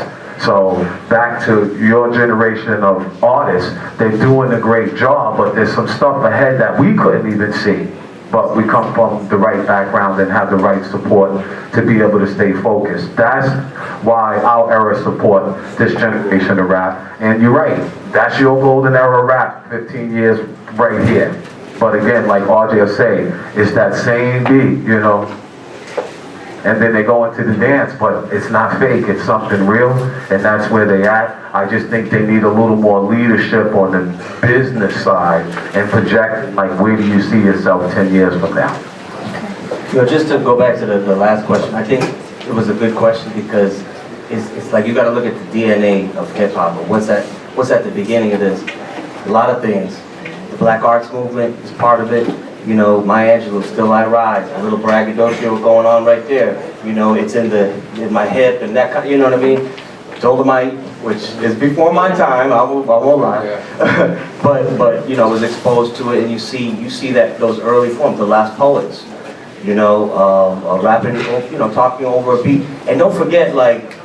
So back to your generation of artists, they're doing a great job, but there's some stuff ahead that we couldn't even see. But we come from the right background and have the right support to be able to stay focused. That's why our era support this generation of rap. And you're right, that's your golden era rap, 15 years right here. But again, like RJ say, it's that same beat, you know. And then they go into the dance, but it's not fake, it's something real, and that's where they at. I just think they need a little more leadership on the business side and project, like, where do you see yourself 10 years from now? You know, just to go back to the last question, I think it was a good question, because it's like you got to look at the DNA of hip-hop, or what's at the beginning of this. A lot of things. The Black Arts Movement is part of it. You know, Maya Angelou, Still I Rise, a little braggadocio going on right there. You know, it's in my hip and that kind, you know what I mean? Dolomite, which is before my time, I won't lie. Yeah. but you know, was exposed to it, and you see that those early forms, the last poets, you know, rapping, you know, talking over a beat. And don't forget, like,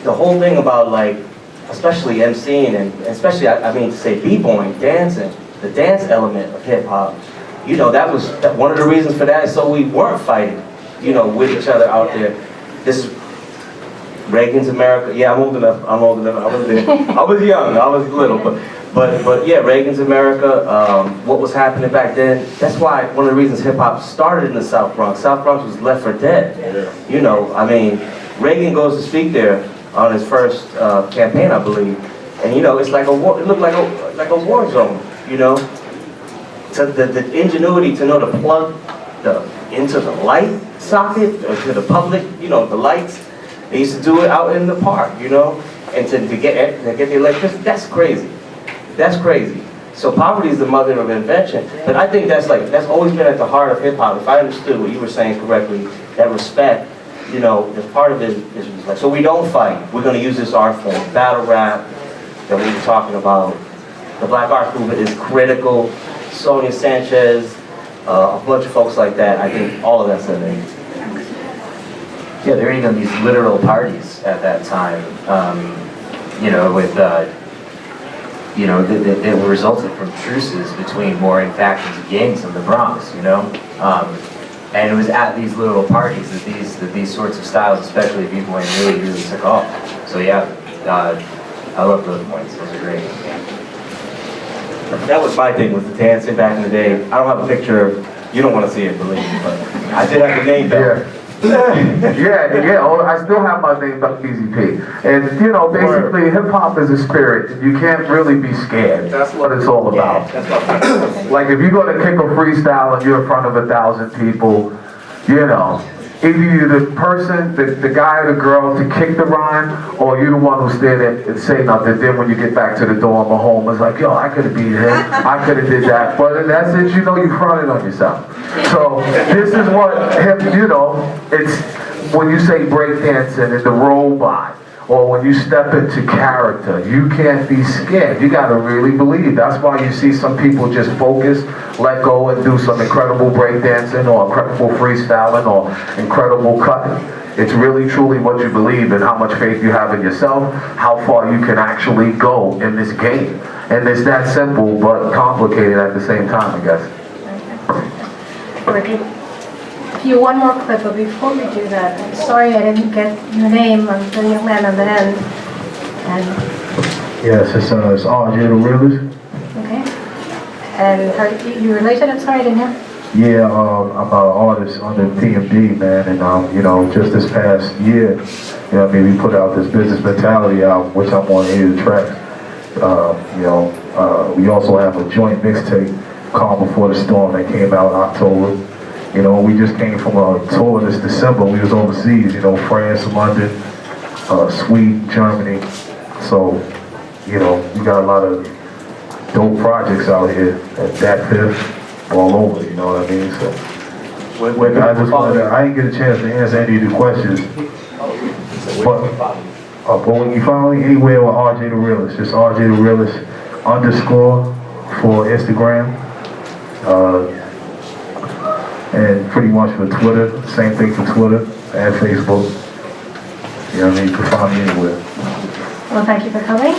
the whole thing about, like, especially MCing, and especially, I mean, to say b-boying, dancing, the dance element of hip-hop. You know, that was one of the reasons for that, so we weren't fighting, you know, with each other out there. This is Reagan's America. Yeah, I'm old enough. I was there. I was young. I was little, but yeah, Reagan's America. What was happening back then? That's why one of the reasons hip hop started in the South Bronx. South Bronx was left for dead. You know, I mean, Reagan goes to speak there on his first campaign, I believe, and you know, it's like a war. It looked like a war zone. You know. So the ingenuity to know to plug into the light socket or to the public, you know, the lights. They used to do it out in the park, you know, and to get the electricity. That's crazy. That's crazy. So poverty is the mother of invention. But I think that's always been at the heart of hip hop. If I understood what you were saying correctly, that respect, you know, the part of it is like, so we don't fight. We're going to use this art form, battle rap that we were talking about. The Black Arts Movement is critical. Sonia Sanchez, a bunch of folks like that. I think all of that's in there. Yeah, there were even these literal parties at that time, you know, with, you know, that resulted from truces between warring factions and gangs in the Bronx, you know. And it was at these little parties that these sorts of styles, especially B-boying, really took off. So yeah, I love those points. Those are great. That was my thing with the dancing back in the day. I don't have a picture. You don't want to see it, believe me, but I did have the name belt. Oh, I still have my name, Easy P. And, you know, basically, hip-hop is a spirit. You can't really be scared. That's what it's all about. Like, if you're going to kick a freestyle and you're in front of 1,000 people, you know, either you're the person, the guy or the girl to kick the rhyme, or you're the one who stand there and say nothing. Then when you get back to the dorm or home, it's like, yo, I could have beat him. I could have did that. But in essence, you know, you fronted on yourself. So this is what, you know, it's when you say breakdancing and the robot, or when you step into character, you can't be scared. You got to really believe. That's why you see some people just focus, let go, and do some incredible breakdancing or incredible freestyling or incredible cutting. It's really truly what you believe and how much faith you have in yourself, how far you can actually go in this game. And it's that simple but complicated at the same time, I guess. Ricky, one more clip, but before we do that, I'm sorry I didn't get your name. I'm the young man on the end. And Yes, it's RJ the Realist. okay. And how you related? I'm sorry, I didn't hear. Yeah, I'm an artist under E.P.M.D, man, and you know, just this past year, you know, we put out this Business Mentality album, which I'm on 8 of the tracks. You know, we also have a joint mixtape, Calm Before the Storm, that came out in October. You know, we just came from a tour this December. We was overseas, you know, France, London, Sweden, Germany. So, you know, we got a lot of dope projects out here at that fifth, all over, you know what I mean? So, I just wanted to, I didn't get a chance to answer any of the questions. But when you follow me anywhere with RJ the Realist, just RJ the Realist _ for Instagram. And pretty much for Twitter, same thing for Twitter and Facebook. You know what I mean? You can find me anywhere. Well, thank you for coming.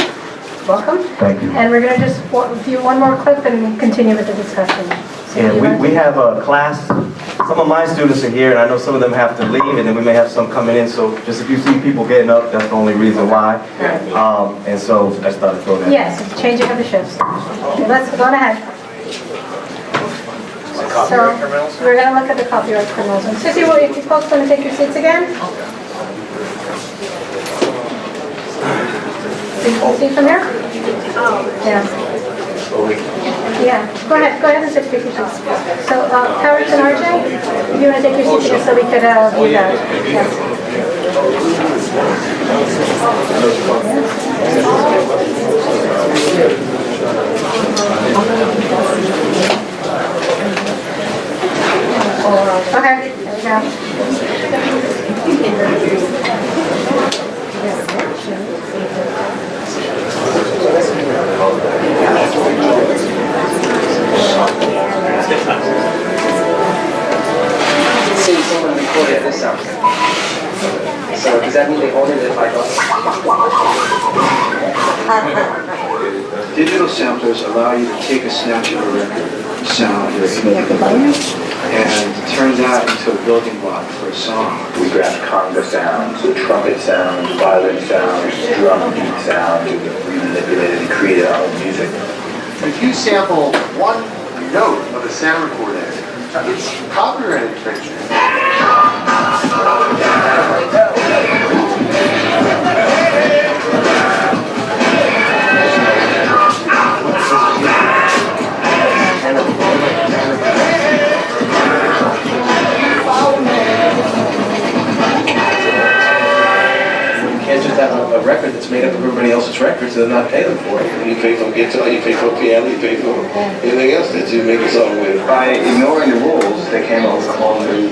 Welcome. Thank you. And we're going to just view one more clip and continue with the discussion. So Yeah, we have a class. Some of my students are here, and I know some of them have to leave, and then we may have some coming in. So just if you see people getting up, that's the only reason why. And so I started throwing that. Yes, it's changing of the shifts. Okay, let's go on ahead. So we're going to look at the copyright criminals. And Sissy, will you folks want to take your seats again? See from here? Yeah. Yeah. Go ahead and take your seats. So, Parish and RJ, if you want to take your seats again so we could view that. Yes. Okay, there we go. Say someone recorded this sound. So does that mean they own it if I don't? Digital samplers allow you to take a snatch of a record sound and turn that into a building block for a song. We grab conga sounds, trumpet sounds, violin sounds, drum beat sounds, and we manipulated and created our own music. If you sample one note of a sound recording, it's copyright infringement. Just have a record that's made up of everybody else's records and not pay them for it. You pay for guitar, you pay for piano, you pay for anything else that you make a song with. By ignoring the rules, they came up with a whole new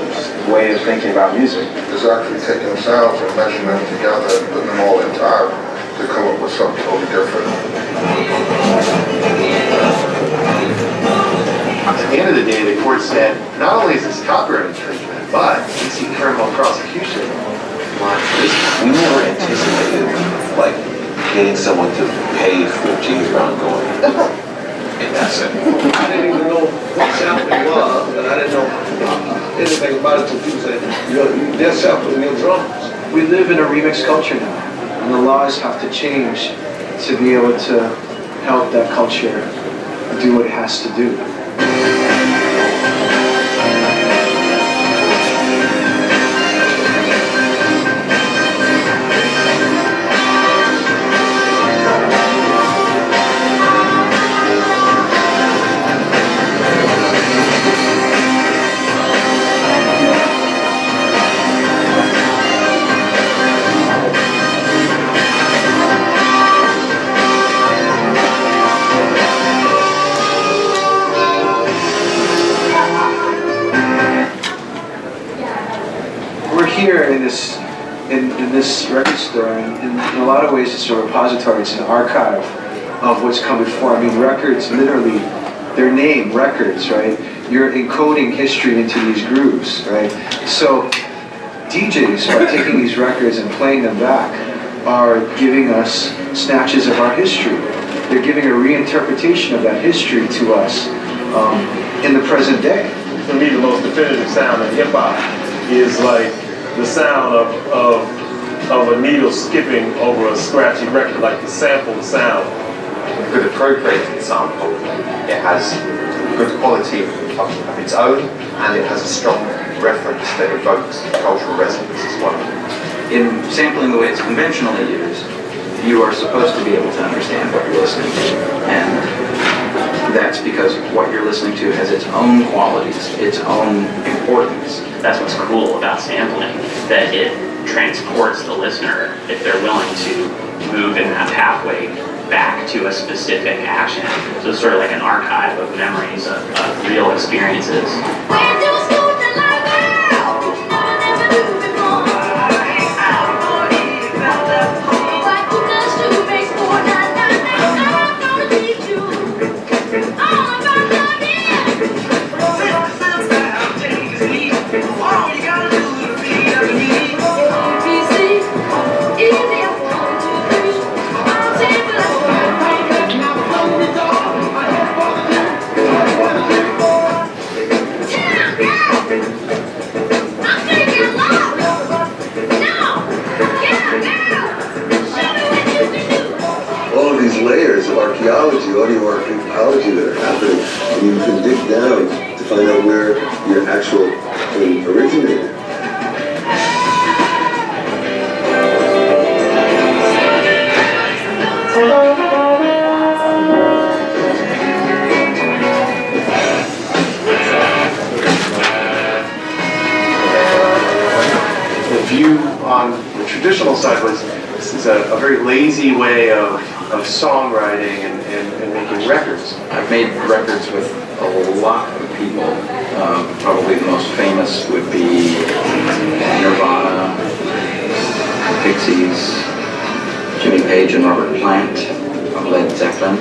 way of thinking about music. It's actually taking sounds and meshing them together and putting them all in time to come up with something totally different. At the end of the day, the court said, not only is this copyright infringement, but we see criminal prosecution. We never anticipated, like, getting someone to pay for James Brown going. And that's it. I didn't even know what sampling was, and I didn't know anything They're sampling your drums. We live in a remix culture now, and the laws have to change to be able to help that culture do what it has to do. Here in this record store, and in a lot of ways it's a repository, it's an archive of what's come before. I mean, records, literally, their name, records, right? You're encoding history into these grooves, right? So DJs, by taking these records and playing them back, are giving us snatches of our history. They're giving a reinterpretation of that history to us in the present day. For me, the most definitive sound in hip-hop is like the sound of a needle skipping over a scratchy record, like the sample sound. Good appropriating sample. It has good quality of its own, and it has a strong reference that evokes cultural resonance as well. In sampling the way it's conventionally used, you are supposed to be able to understand what you're listening to, and that's because what you're listening to has its own qualities, its own importance. That's what's cool about sampling, that it transports the listener, if they're willing to move in that pathway, back to a specific action. So it's sort of like an archive of memories of real experiences. Layers of archaeology, audio archaeology that are happening, and you can dig down to find out where your actual thing originated. The view on the traditional side was this is a very lazy way of songwriting and making records. I've made records with a lot of people. Probably the most famous would be Nirvana, Pixies, Jimmy Page and Robert Plant of Led Zeppelin.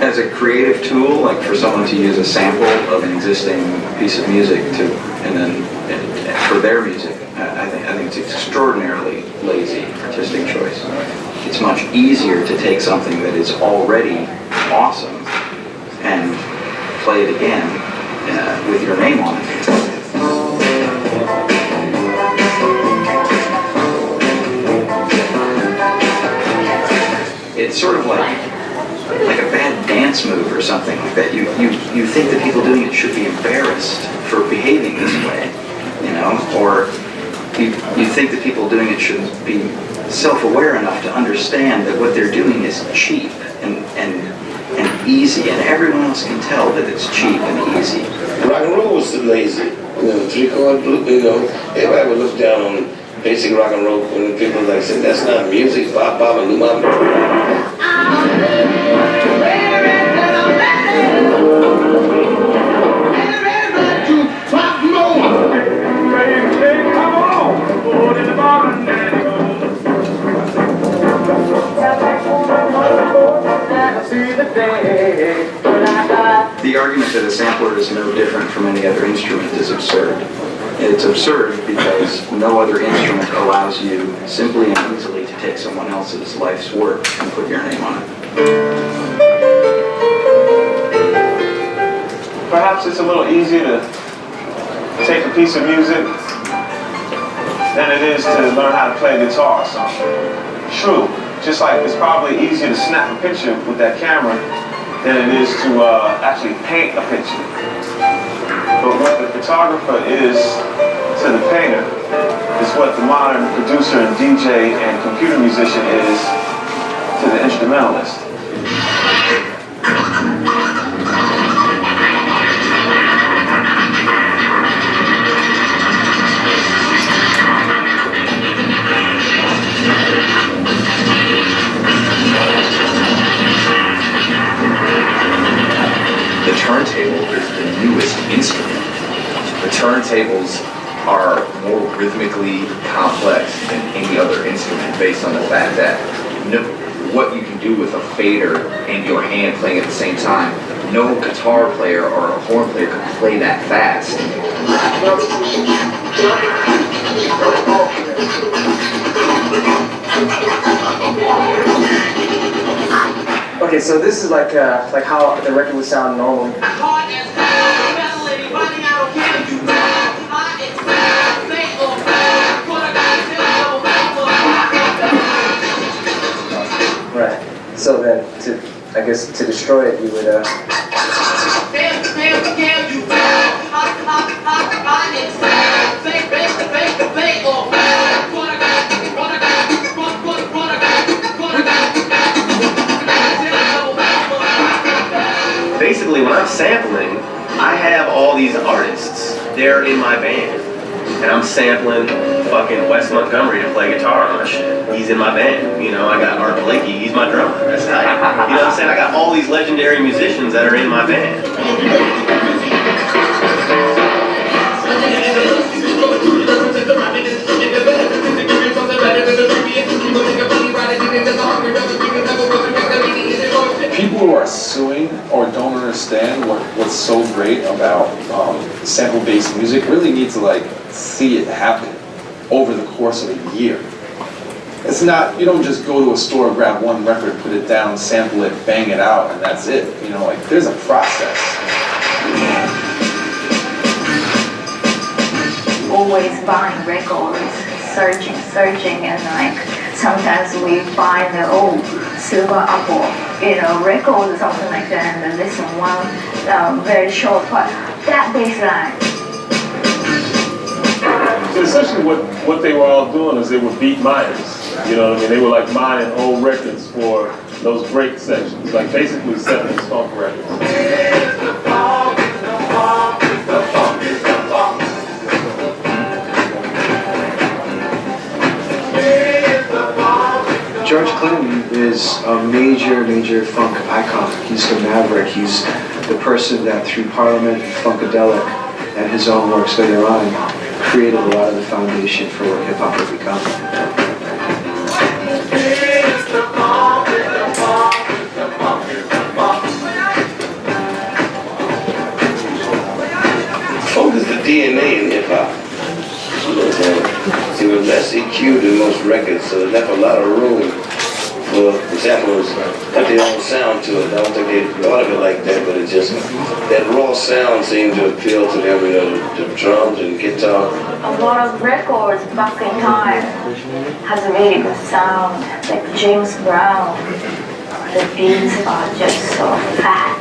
As a creative tool, like for someone to use a sample of an existing piece of music for their music, I think it's extraordinarily lazy artistic choice. It's much easier to take something that is already awesome and play it again with your name on it. It's sort of like a bad dance move or something like that. You think that people doing it should be embarrassed for behaving this way, you know, or you think that people doing it should be self-aware enough to understand that what they're doing is cheap and easy, and everyone else can tell that it's cheap and easy. Rock and roll was lazy. Three-chord blues, everybody would look down on basic rock and roll when people like said, that's not music, bop, bop, and loom. The argument that a sampler is no different from any other instrument is absurd. It's absurd because no other instrument allows you simply and easily to take someone else's life's work and put your name on it. Perhaps it's a little easier to take a piece of music than it is to learn how to play guitar or something. True, just like it's probably easier to snap a picture with that camera than it is to actually paint a picture. But what the photographer is to the painter is what the modern producer and DJ and computer musician is to the instrumentalist. The turntable is the newest instrument. The turntables are more rhythmically complex than any other instrument based on the fact that what you can do with a fader and your hand playing at the same time, no guitar player or a horn player can play that fast. Okay, so this is like how the record would sound normally. Right. So then, I guess to destroy it, you would Basically, when I'm sampling, I have all these artists. They're in my band. And I'm sampling fucking Wes Montgomery to play guitar on my shit. He's in my band. You know, I got Art Blakey, he's my drummer. That's how you know what I'm saying? I got all these legendary musicians that are in my band. People who are suing or don't understand what's so great about sample-based music really need to like see it happen over the course of a year. It's not, you don't just go to a store, grab one record, put it down, sample it, bang it out, and that's it. You know, like there's a process. Always buying records, searching, and like sometimes we find the old silver apple, record or something like that, and then listen one very short part. That bass line. So essentially what they were all doing is they were beat miners. You know what I mean? They were like mining old records for those break sections, like basically 70s funk records. George Clinton is a major funk icon. He's the maverick. He's the person that through Parliament and Funkadelic and his own works later on created a lot of the foundation for what hip-hop has become. Funk is the DNA in hip-hop. It was less EQ than most records, so it left a lot of room for examples put their own sound to it. I don't think they thought of it like that, but it just, that raw sound seemed to appeal to them, the drums and guitar. A lot of records back in time has a really good sound, like James Brown. The beats are just so fat.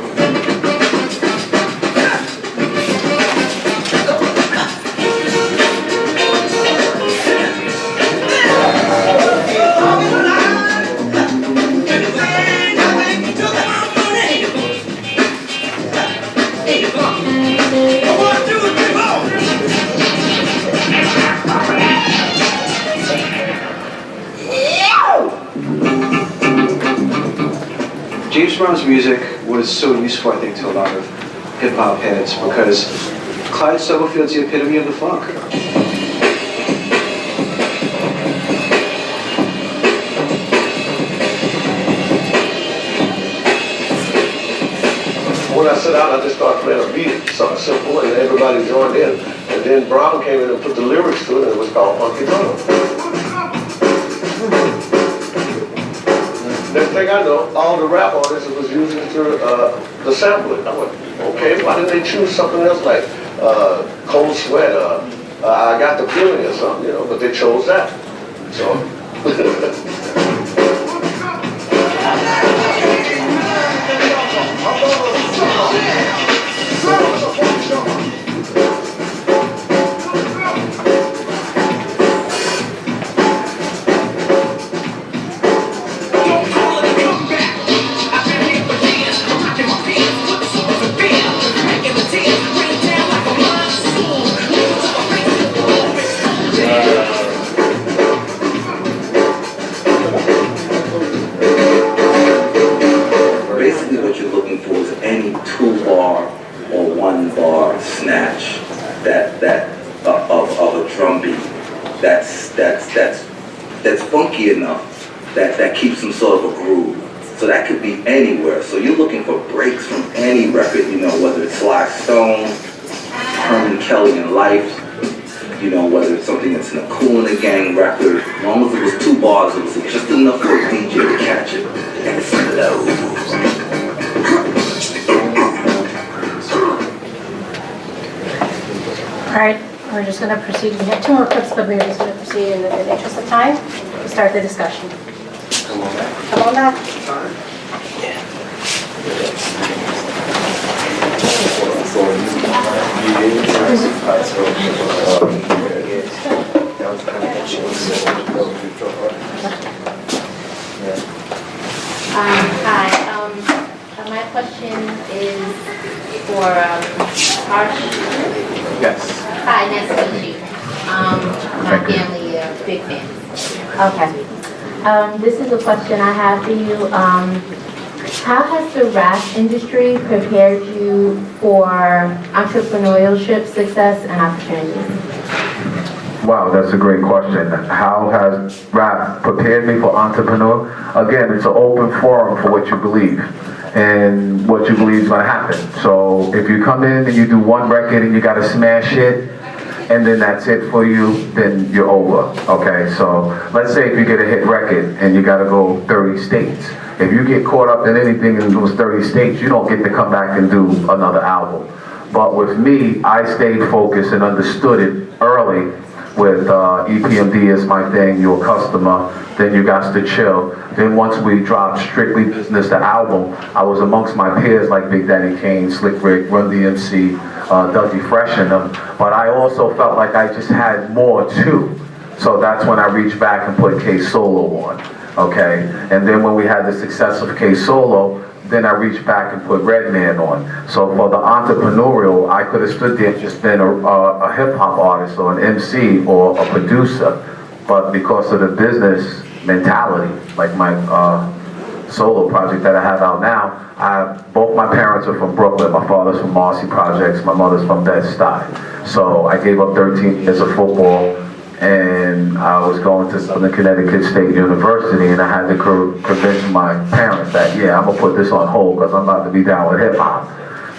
James Brown's music was so useful, I think, to a lot of hip-hop heads because Clyde Stubblefield's the epitome of the funk. When I sat down, I just started playing a beat, something simple, and everybody joined in. And then Brown came in and put the lyrics to it, and it was called Funky Drum. Next thing I know, all the rap artists was using the sampling. I went, okay, why didn't they choose something else like Cold Sweat, I got the feeling or something, you know, but they chose that. So. Basically what you're looking for is any 2-bar or 1-bar snatch of a drum beat that's funky enough that keeps some sort of a groove. So that could be anywhere. So you're looking for breaks from any record, you know, whether it's Sly Stone, Herman Kelly and Life, you know, whether it's something that's in a Kool and the Gang record. As long as it was 2 bars, it was just enough for a DJ to catch it and slow. All right, we're just going to proceed. We have 2 more clips, but we're just going to proceed in the interest of time to start the discussion. Come on back. Come on back. Hi. My question is for Parish Smith. Yes. Hi, nice to meet you. My family, big fans. Okay. This is a question I have for you. How has the rap industry prepared you for entrepreneurship, success, and opportunities? Wow, that's a great question. How has rap prepared me for entrepreneur? Again, it's an open forum for what you believe. And what you believe is going to happen. So if you come in and you do 1 record and you got to smash it, and then that's it for you, then you're over, okay? So let's say if you get a hit record and you got to go 30 states. If you get caught up in anything in those 30 states, you don't get to come back and do another album. But with me, I stayed focused and understood it early with E.P.M.D as my thing, Your Customer, then You Got to Chill. Then once we dropped Strictly Business, the album, I was amongst my peers like Big Daddy Kane, Slick Rick, Run DMC, Dougie Fresh and them. But I also felt like I just had more too. So that's when I reached back and put K Solo on, okay? And then when we had the success of K Solo, then I reached back and put Redman on. So for the entrepreneurial, I could have stood there and just been a hip-hop artist or an MC or a producer. But because of the business mentality, like my solo project that I have out now, both my parents are from Brooklyn. My father's from Marcy Projects, my mother's from Bed-Stuy. So I gave up 13 years of football, and I was going to Southern Connecticut State University, and I had to convince my parents that, yeah, I'm gonna put this on hold because I'm about to be down with hip hop.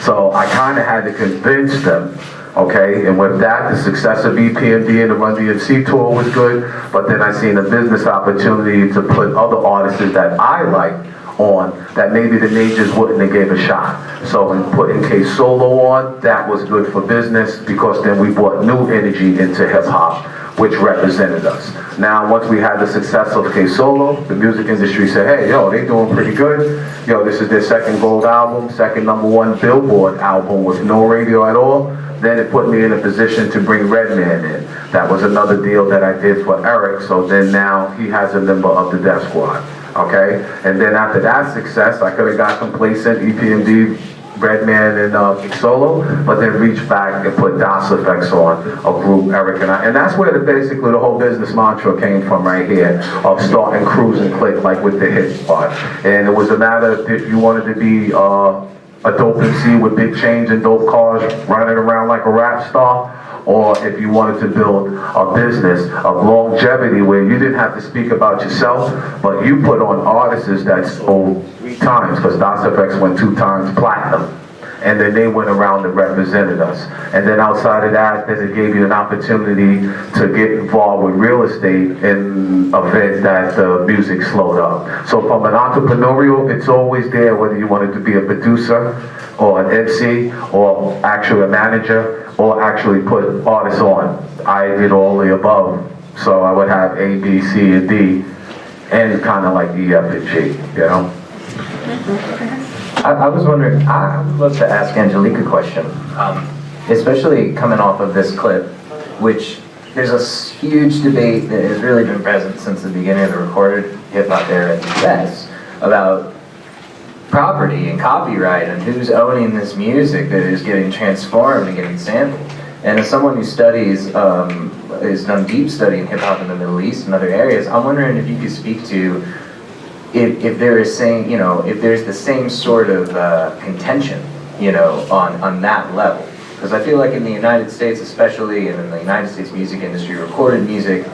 So I kind of had to convince them, okay? And with that, the success of E.P.M.D and the Run DMC tour was good, but then I seen a business opportunity to put other artists that I like on that maybe the majors wouldn't have gave a shot. So in putting K Solo on, that was good for business because then we brought new energy into hip hop, which represented us. Now, once we had the success of K Solo, the music industry said, hey, yo, they doing pretty good. Yo, this is their 2nd gold album, 2nd #1 Billboard album with no radio at all. Then it put me in a position to bring Redman in. That was another deal that I did for Eric, so then now he has a member of the Def Squad, okay? And then after that success, I could have got complacent, E.P.M.D, Redman and Solo, but then reached back and put DOS Effects on, a group, Eric and I. And that's where basically the whole business mantra came from right here, of starting Cruise and Click, like with the hit spot. And it was a matter of if you wanted to be a dope MC with big chains and dope cars running around like a rap star, or if you wanted to build a business of longevity where you didn't have to speak about yourself, but you put on artists that sold 3 times, because DOS Effects went 2 times platinum. and then they went around and represented us. And then outside of that, then it gave you an opportunity to get involved with real estate in event that the music slowed up. So from an entrepreneurial, it's always there, whether you wanted to be a producer or an MC or actually a manager or actually put artists on. I did all the above. So I would have A, B, C, and D, and kind of like E, F, and G, you know? I was wondering, I would love to ask Angelique a question, especially coming off of this clip, which there's a huge debate that has really been present since the beginning of the recorded hip-hop era in the US about property and copyright and who's owning this music that is getting transformed and getting sampled. And as someone who studies, has done deep study in hip-hop in the Middle East and other areas, I'm wondering if you could speak to if there is saying, if there's the same sort of contention, on that level. Because I feel like in the United States especially, and in the United States music industry, recorded music,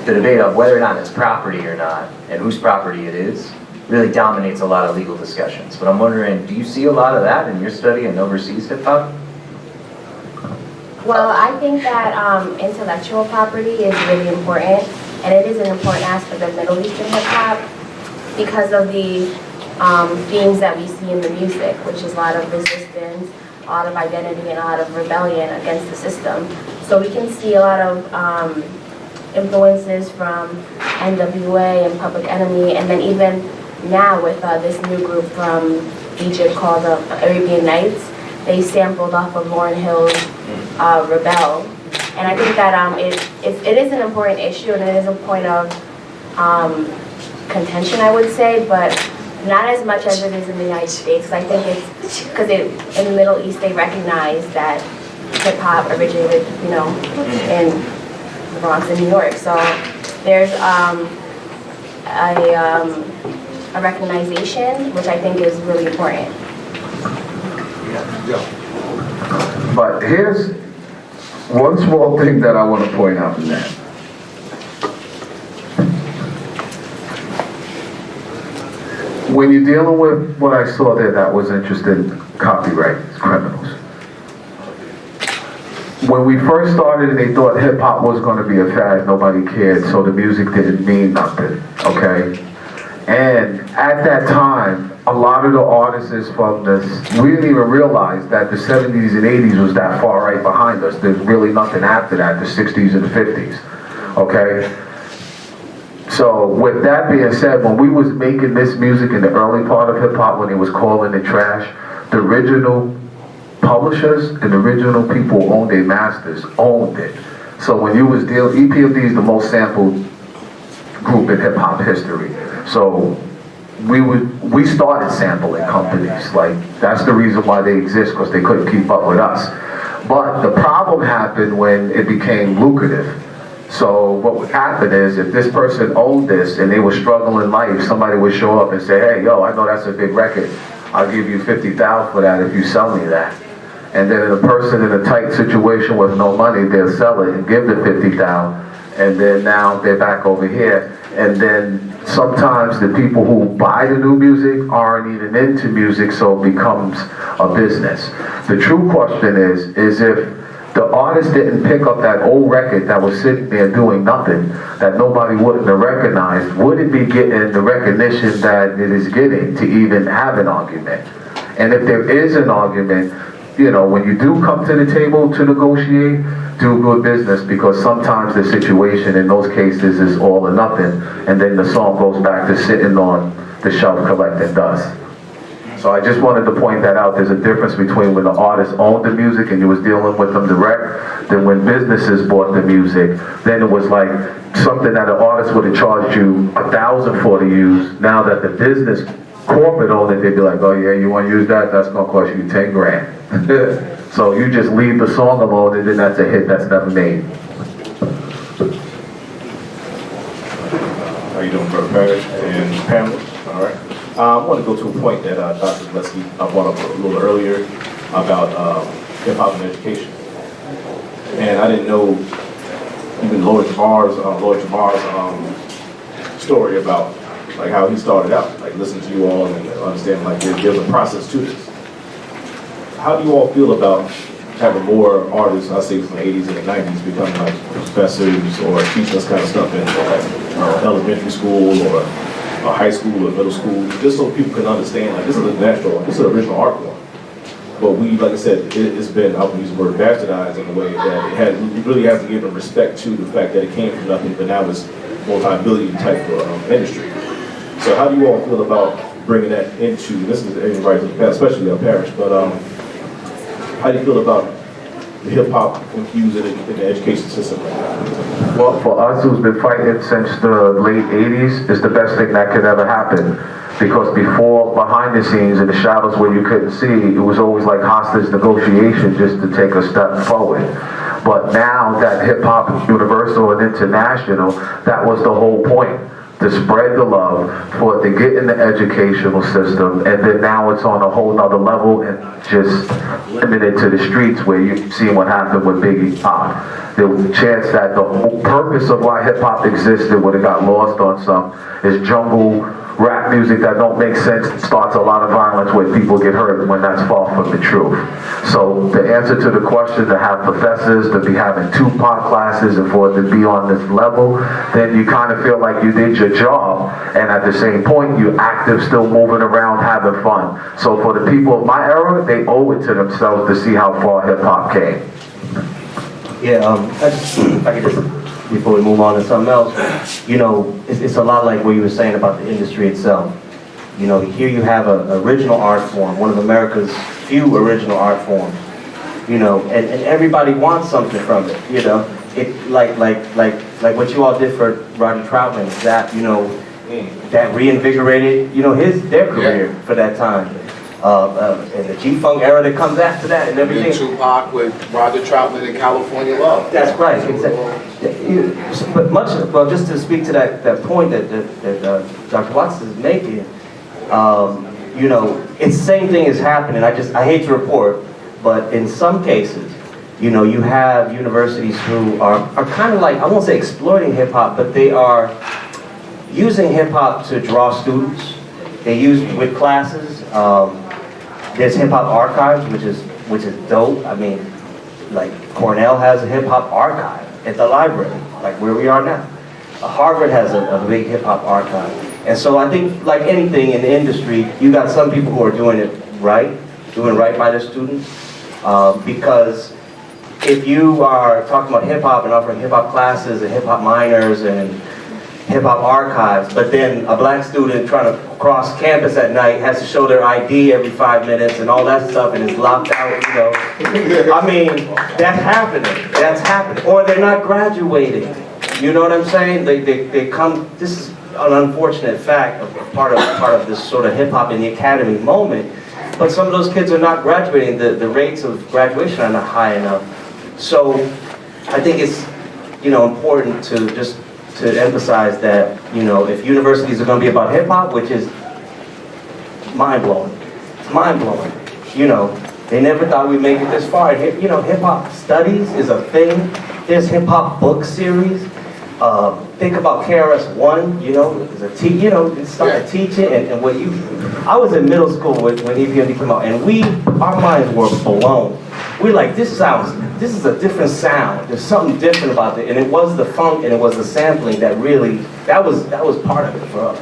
the debate of whether or not it's property or not, and whose property it is, really dominates a lot of legal discussions. But I'm wondering, do you see a lot of that in your study in overseas hip-hop? Well, I think that intellectual property is really important, and it is an important aspect of Middle Eastern hip-hop because of the themes that we see in the music, which is a lot of resistance, a lot of identity, and a lot of rebellion against the system. So we can see a lot of influences from NWA and Public Enemy, and then even now with this new group from Egypt called the Arabian Nights, they sampled off of Lauryn Hill's Rebel. And I think that it is an important issue, and it is a point of contention, I would say, but not as much as it is in the United States. I think it's because in the Middle East they recognize that hip-hop originated, in the Bronx in New York. So there's a recognition, which I think is really important. But here's one small thing that I want to point out in that. When you're dealing with what I saw there that was interested in copyright, criminals. When we first started and they thought hip hop was going to be a fad, nobody cared, so the music didn't mean nothing, okay? And at that time, a lot of the artists from this, we didn't even realize that the 70s and 80s was that far right behind us. There's really nothing after that, the 60s and the 50s, okay? So with that being said, when we was making this music in the early part of hip hop, when it was calling it trash, the original publishers and the original people who owned their masters owned it. So when you was dealing, E.P.M.D is the most sampled group in hip hop history. So we started sampling companies, like that's the reason why they exist, because they couldn't keep up with us. But the problem happened when it became lucrative. So what would happen is if this person owned this and they were struggling in life, somebody would show up and say, hey, yo, I know that's a big record. I'll give you $50,000 for that if you sell me that. And then a person in a tight situation with no money, they'll sell it and give the $50,000. And then now they're back over here. And then sometimes the people who buy the new music aren't even into music, so it becomes a business. The true question is if the artist didn't pick up that old record that was sitting there doing nothing, that nobody wouldn't have recognized, would it be getting the recognition that it is getting to even have an argument? And if there is an argument, when you do come to the table to negotiate, do good business, because sometimes the situation in those cases is all or nothing, and then the song goes back to sitting on the shelf collecting dust. So I just wanted to point that out. There's a difference between when the artist owned the music and you was dealing with them direct, than when businesses bought the music. Then it was like something that an artist would have charged you $1,000 for to use. Now that the business corporate owned it, they'd be like, oh yeah, you want to use that? That's going to cost you 10 grand. So you just leave the song alone, and then that's a hit that's never made. How you doing, Brother Parish and Pamela? All right. I want to go to a point that Dr. Leslie brought up a little earlier about hip-hop and education. And I didn't know even Lloyd Jamar's story about like how he started out, like listening to you all and understanding like there's a process to this. how do you all feel about having more artists, I say from the 80s and the 90s, becoming like professors or teaching this kind of stuff in elementary school or high school or middle school, just so people can understand, like, this is this is an original art form. But we, like I said, it's been, I would use the word bastardized in a way that it really has to give them respect to the fact that it came from nothing, but now it's multi-billion type of industry. So how do you all feel about bringing that into, this is everybody, especially Parish, but how do you feel about the hip-hop infused in the education system? Well, for us who's been fighting since the late 80s, it's the best thing that could ever happen. Because before, behind the scenes, in the shadows where you couldn't see, it was always like hostage negotiation just to take a step forward. But now that hip-hop is universal and international, that was the whole point. To spread the love, for it to get in the educational system, and then now it's on a whole nother level and just limited to the streets where you've seen what happened with Biggie Pop. The chance that the whole purpose of why hip hop existed would have got lost on some is jungle rap music that don't make sense, starts a lot of violence where people get hurt when that's far from the truth. So the answer to the question, to have professors, to be having Tupac classes and for it to be on this level, then you kind of feel like you did your job, and at the same point you're active, still moving around, having fun. So for the people of my era, they owe it to themselves to see how far hip hop came. Yeah, if I could just, before we move on to something else, you know, it's a lot like what you were saying about the industry itself. You know, here you have an original art form, one of America's few original art forms, you know, and everybody wants something from it, you know. It like what you all did for Roger Troutman, that, you know, that reinvigorated, you know, their career for that time. And the G-Funk era that comes after that and everything. And Tupac with Roger Troutman and California Love. That's right. Exactly. But well, just to speak to that point that Dr. Watson is making, you know, it's the same thing is happening. I hate to report, but in some cases, you know, you have universities who are kind of like, I won't say exploiting hip hop, but they are using hip hop to draw students. They use with classes. There's hip hop archives, which is dope. I mean, like Cornell has a hip hop archive at the library, like where we are now. Harvard has a big hip hop archive. And so I think, like anything in the industry, you got some people who are doing right by their students. Because if you are talking about hip hop and offering hip hop classes and hip hop minors and hip hop archives, but then a black student trying to cross campus at night has to show their ID every 5 minutes and all that stuff and is locked out, you know. I mean, that's happening. Or they're not graduating. You know what I'm saying? They come, this is an unfortunate fact, part of this sort of hip hop in the academy moment, but some of those kids are not graduating. The rates of graduation are not high enough. So I think it's, you know, important to just to emphasize that, you know, if universities are going to be about hip-hop, which is mind-blowing, it's mind-blowing, you know, they never thought we'd make it this far. You know, hip-hop studies is a thing. There's hip-hop book series. Think about KRS-One, you know, it started teaching, and what I was in middle school when E.P.M.D came out, and our minds were blown. We're like, this is a different sound. There's something different about it, and it was the funk and it was the sampling that really, that was part of it for us.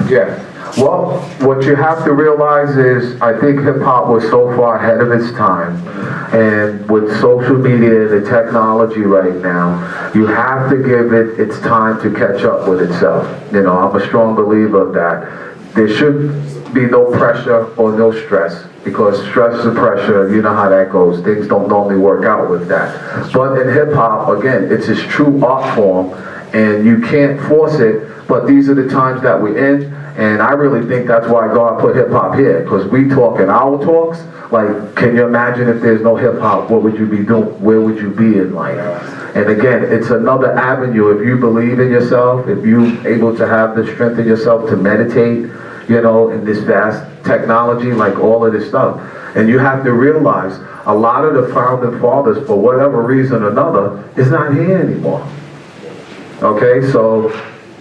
Yeah. Well, what you have to realize is, I think hip-hop was so far ahead of its time, and with social media and the technology right now, you have to give it its time to catch up with itself. You know, I'm a strong believer of that. There should be no pressure or no stress, because stress and pressure, you know how that goes. Things don't normally work out with that. But in hip-hop, again, it's its true art form, and you can't force it, but these are the times that we're in. And I really think that's why God put hip-hop here, because we talk in our talks, like, can you imagine if there's no hip-hop, what would you be doing? Where would you be in life? And again, it's another avenue. If you believe in yourself, if you're able to have the strength in yourself to meditate, you know, in this vast technology, like all of this stuff. And you have to realize, a lot of the founding fathers, for whatever reason or another, is not here anymore. Okay, so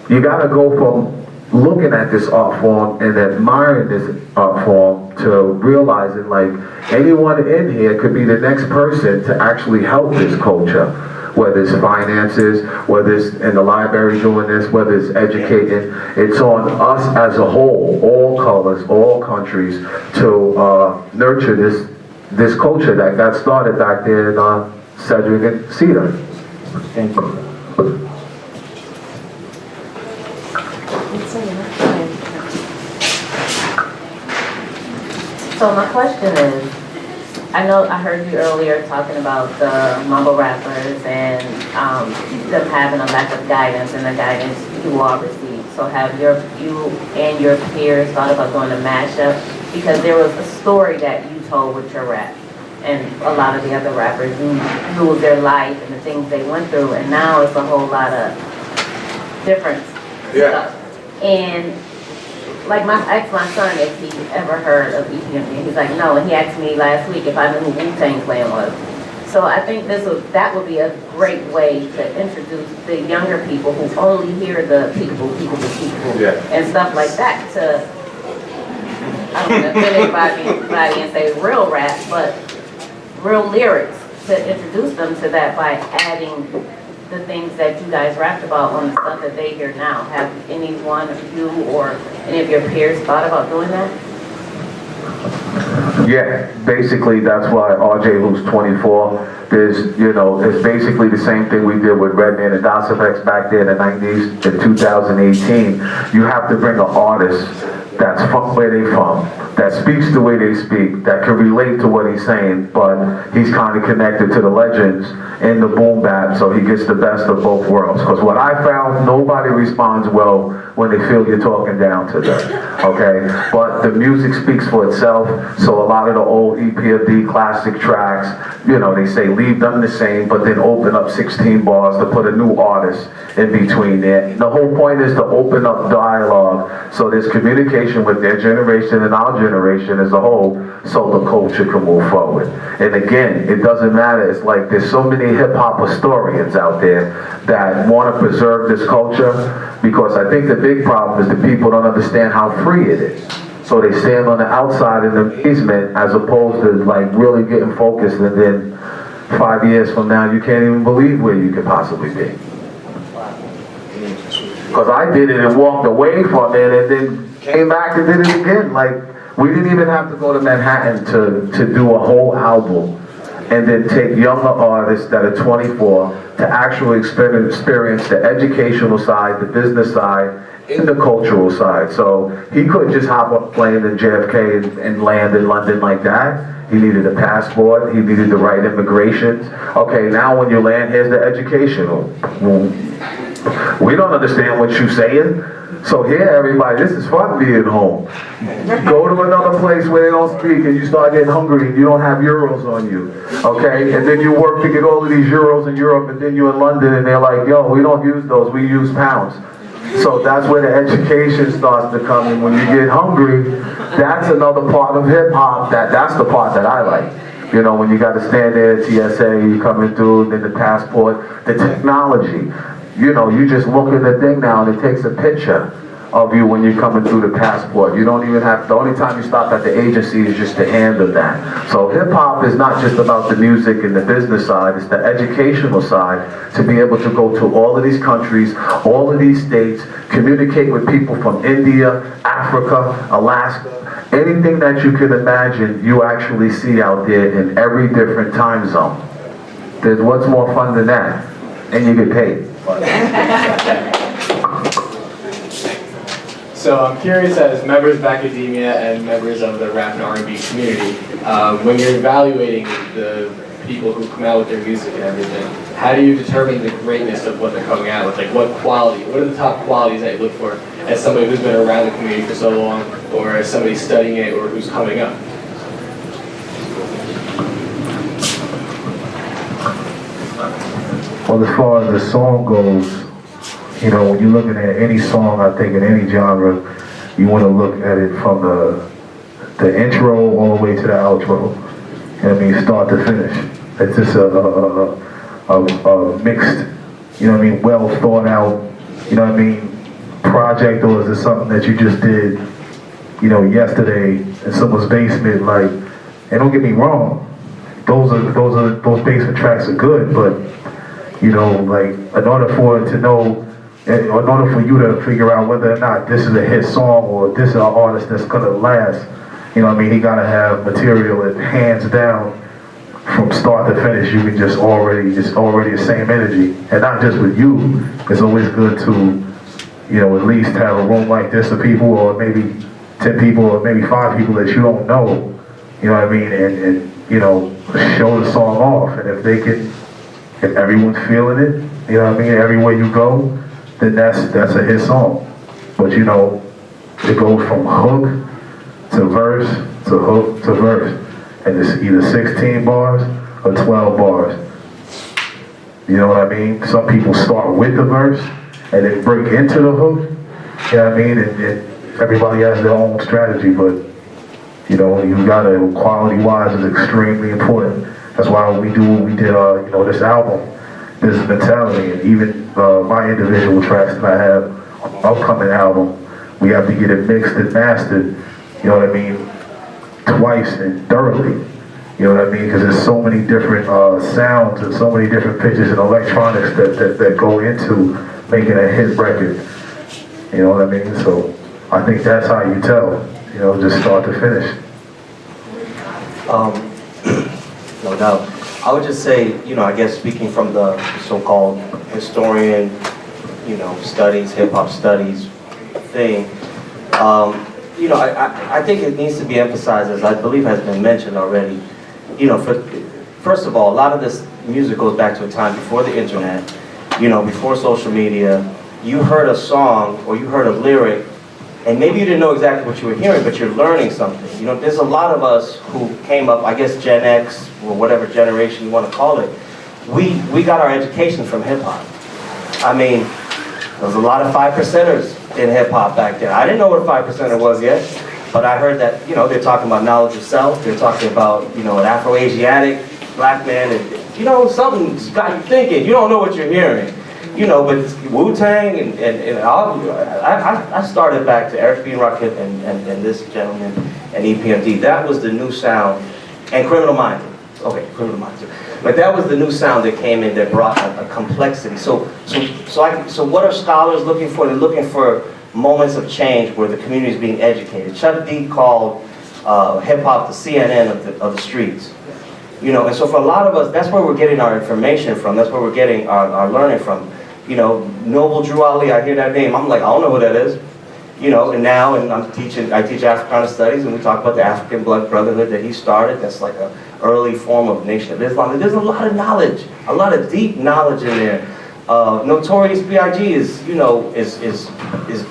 you gotta go from looking at this art form and admiring this art form to realizing like anyone in here could be the next person to actually help this culture, whether it's finances, whether it's in the library doing this, whether it's educating. It's on us as a whole, all colors, all countries, to nurture this culture that got started back there in Cedric and Cedar. Thank you. So my question is, I know I heard you earlier talking about the mumble rappers and them having a lack of guidance and the guidance you all received. So have you and your peers thought about doing a mashup? Because there was a story that you told with your rap, and a lot of the other rappers knew their life and the things they went through, and now it's a whole lot of different stuff. And like I asked my son if he ever heard of E.P.M.D. He's like, no, and he asked me last week if I knew who Wu-Tang Clan was. So I think that would be a great way to introduce the younger people who only hear the people, and stuff like that to, I don't want to offend anybody and say real rap, but real lyrics, to introduce them to that by adding the things that you guys rapped about on the stuff that they hear now. Have any one of you or any of your peers thought about doing that? Yeah, basically that's why RJ, who's 24, it's basically the same thing we did with Redman and Dosimex back there in the 90s. In 2018, you have to bring an artist that's from where they from, that speaks the way they speak, that can relate to what he's saying, but he's kind of connected to the legends in the boom bap, so he gets the best of both worlds. Because what I found, nobody responds well when they feel you're talking down to them, okay? But the music speaks for itself, so a lot of the old E.P.M.D. classic tracks, they say leave them the same, but then open up 16 bars to put a new artist in between there. The whole point is to open up dialogue so there's communication with their generation and our generation as a whole, so the culture can move forward. And again, it doesn't matter. It's like there's so many hip-hop historians out there that want to preserve this culture, because I think the big problem is that people don't understand how free it is. So they stand on the outside in amazement as opposed to like really getting focused, and then 5 years from now you can't even believe where you could possibly be. Because I did it and walked away from it and then came back and did it again. Like, we didn't even have to go to Manhattan to do a whole album and then take younger artists that are 24 to actually experience the educational side, the business side, and the cultural side. So he couldn't just hop on a plane in JFK and land in London like that. He needed a passport, he needed the right immigrations. Okay, now when you land, here's the educational. We don't understand what you're saying. So here, everybody, this is fun being home. Go to another place where they don't speak and you start getting hungry and you don't have euros on you, okay? And then you work to get all of these euros in Europe, and then you're in London and they're like, yo, we don't use those, we use pounds. So that's where the education starts to come in. When you get hungry, that's another part of hip-hop, that's the part that I like. When you got to stand there at TSA, you coming through, then the passport, the technology. You just look at the thing now and it takes a picture of you when you're coming through the passport. You don't even have, the only time you stop at the agency is just to hand them that. So hip hop is not just about the music and the business side, it's the educational side, to be able to go to all of these countries, all of these states, communicate with people from India, Africa, Alaska, anything that you can imagine, you actually see out there in every different time zone. What's more fun than that? And you get paid. So I'm curious, as members of academia and members of the rap and R&B community, when you're evaluating the people who come out with their music and everything, how do you determine the greatness of what they're coming out with? Like, what are the top qualities that you look for as somebody who's been around the community for so long, or as somebody studying it, or who's coming up? Well, as far as the song goes, when you're looking at any song, I think in any genre, you want to look at it from the intro all the way to the outro. Start to finish. It's just a mixed, well thought out, project, or is it something that you just did, yesterday in someone's basement? Like, and don't get me wrong, those basement tracks are good, but like in order for it to know, in order for you to figure out whether or not this is a hit song or this is an artist that's gonna last, he gotta have material that hands down from start to finish, you can it's already the same energy. And not just with you, it's always good to, at least have a room like this of people, or maybe 10 people, or maybe 5 people that you don't know, and show the song off. And if everyone's feeling it, everywhere you go, then that's a hit song. But it goes from hook to verse to hook to verse. And it's either 16 bars or 12 bars. You know what I mean? Some people start with the verse and then break into the hook. You know what I mean? And everybody has their own strategy, but you gotta, quality-wise is extremely important. That's why we do what we did, this album, this mentality, and even my individual tracks that I have, upcoming album, we have to get it mixed and mastered, twice and thoroughly. You know what I mean? Because there's so many different sounds and so many different pitches and electronics that go into making a hit record. You know what I mean? So I think that's how you tell, just start to finish. No doubt. I would just say, I guess speaking from the so-called historian, studies, hip-hop studies thing, I think it needs to be emphasized, as I believe has been mentioned already. First of all, a lot of this music goes back to a time before the internet, before social media. You heard a song or you heard a lyric, and maybe you didn't know exactly what you were hearing, but you're learning something. There's a lot of us who came up, I guess Gen X, or whatever generation you want to call it. We got our education from hip-hop. I mean, there was a lot of 5%ers in hip-hop back then. I didn't know what a 5%er was yet, but I heard that, they're talking about knowledge of self, they're talking about, an Afro-Asiatic black man, and, something's got you thinking, you don't know what you're hearing. But Wu-Tang and I started back to Eric B. Ruckett and this gentleman and E.P.M.D. That was the new sound, and Criminal Minds. Okay, Criminal Minds. But that was the new sound that came in that brought a complexity. So what are scholars looking for? They're looking for moments of change where the community is being educated. Chuck D called hip-hop the CNN of the streets. And so for a lot of us, that's where we're getting our information from. That's where we're getting our learning from. Noble Drew Ali, I hear that name, I'm like, I don't know who that is. And now, I teach Africana studies, and we talk about the African Blood Brotherhood that he started. That's like an early form of Nation of Islam. And there's a lot of knowledge, a lot of deep knowledge in there. Notorious B.I.G. is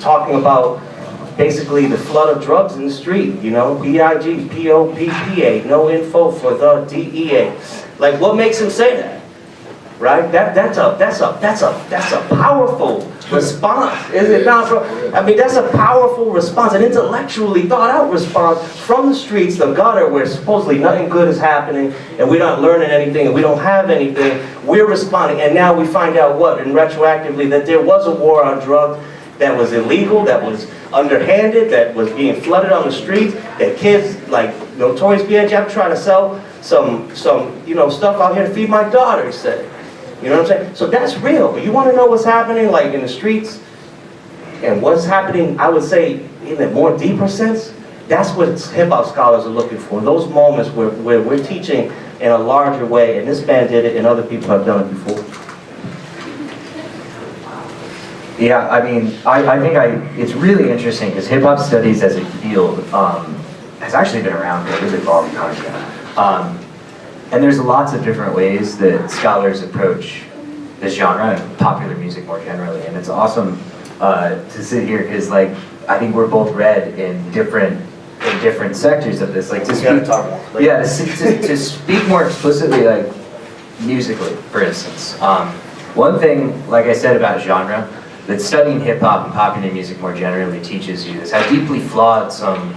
talking about basically the flood of drugs in the street. B.I.G. P.O.P.P.A. No info for the DEA. Like, what makes him say that? Right? That's a powerful response, is it not, bro? I mean, that's a powerful response, an intellectually thought out response from the streets, the gutter, where supposedly nothing good is happening, and we're not learning anything, and we don't have anything. We're responding, and now we find out what, and retroactively, that there was a war on drugs that was illegal, that was underhanded, that was being flooded on the streets, that kids like Notorious B.I.G. I'm trying to sell some stuff out here to feed my daughter, he said. You know what I'm saying? So that's real. But you want to know what's happening, like in the streets, and what's happening, I would say, in a more deeper sense, that's what hip-hop scholars are looking for. Those moments where we're teaching in a larger way, and this band did it, and other people have done it before. Yeah, I mean, I think it's really interesting, because hip-hop studies as a field has actually been around for a really long time. And there's lots of different ways that scholars approach this genre and popular music more generally. And it's awesome to sit here because, like, I think we're both read in different sectors of this. Like, to speak, to speak more explicitly, like musically, for instance. One thing, like I said about genre, that studying hip hop and popular music more generally teaches you is how deeply flawed some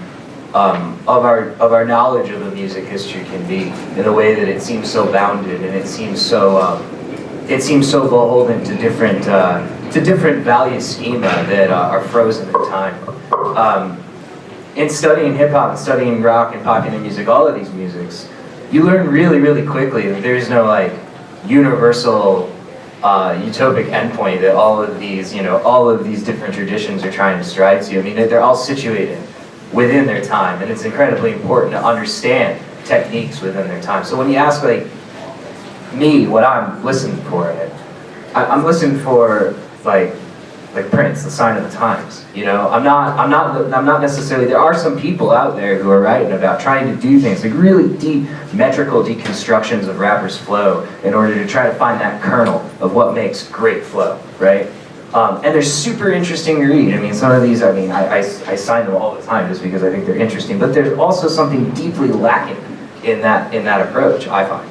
of our knowledge of the music history can be, in a way that it seems so bounded and it seems so it seems so beholden to different value schema that are frozen in time. In studying hip hop and studying rock and popular music, all of these musics, you learn really, really quickly that there's no like universal utopic endpoint that all of these different traditions are trying to strive to. I mean, they're all situated within their time, and it's incredibly important to understand techniques within their time. So when you ask like me what I'm listening for, I'm listening for like Prince, the sign of the times. You know, I'm not necessarily. There are some people out there who are writing about trying to do things like really deep metrical deconstructions of rappers' flow in order to try to find that kernel of what makes great flow, right? And they're super interesting to read. I mean, some of these, I sign them all the time just because I think they're interesting. But there's also something deeply lacking in that approach, I find.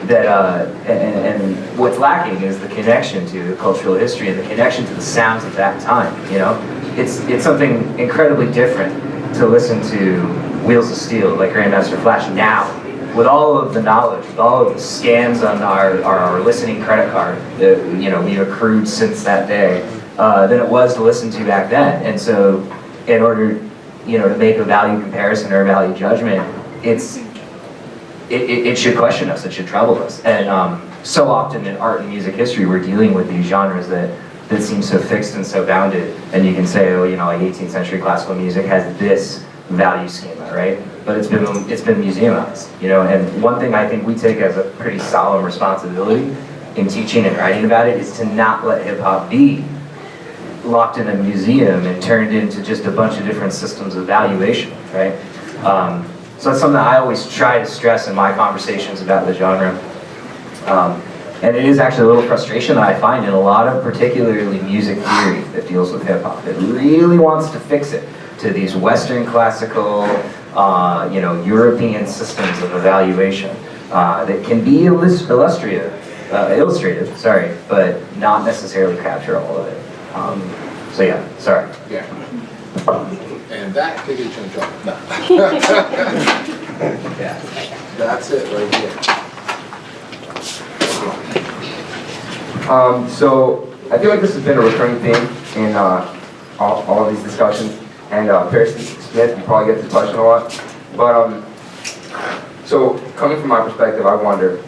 And what's lacking is the connection to the cultural history and the connection to the sounds of that time. You know, it's something incredibly different to listen to Wheels of Steel like Grandmaster Flash now, with all of the knowledge, with all of the scans on our listening credit card that we've accrued since that day, than it was to listen to back then. And so, in order to make a value comparison or a value judgment, it should question us, it should trouble us. And so often in art and music history, we're dealing with these genres that seem so fixed and so bounded. And you can say, like 18th century classical music has this value schema, right? But it's been museumized, And one thing I think we take as a pretty solemn responsibility in teaching and writing about it is to not let hip hop be locked in a museum and turned into just a bunch of different systems of valuation, right? So that's something I always try to stress in my conversations about the genre. And it is actually a little frustration that I find in a lot of particularly music theory that deals with hip hop. It really wants to fix it to these Western classical, European systems of evaluation that can be illustrative, but not necessarily capture all of it. So yeah, sorry. Yeah. And that could get you in trouble. No. Yeah. That's it right here. So I feel like this has been a recurring theme in all of these discussions, and Parish Smith, you probably get this question a lot. But so coming from my perspective, I wonder,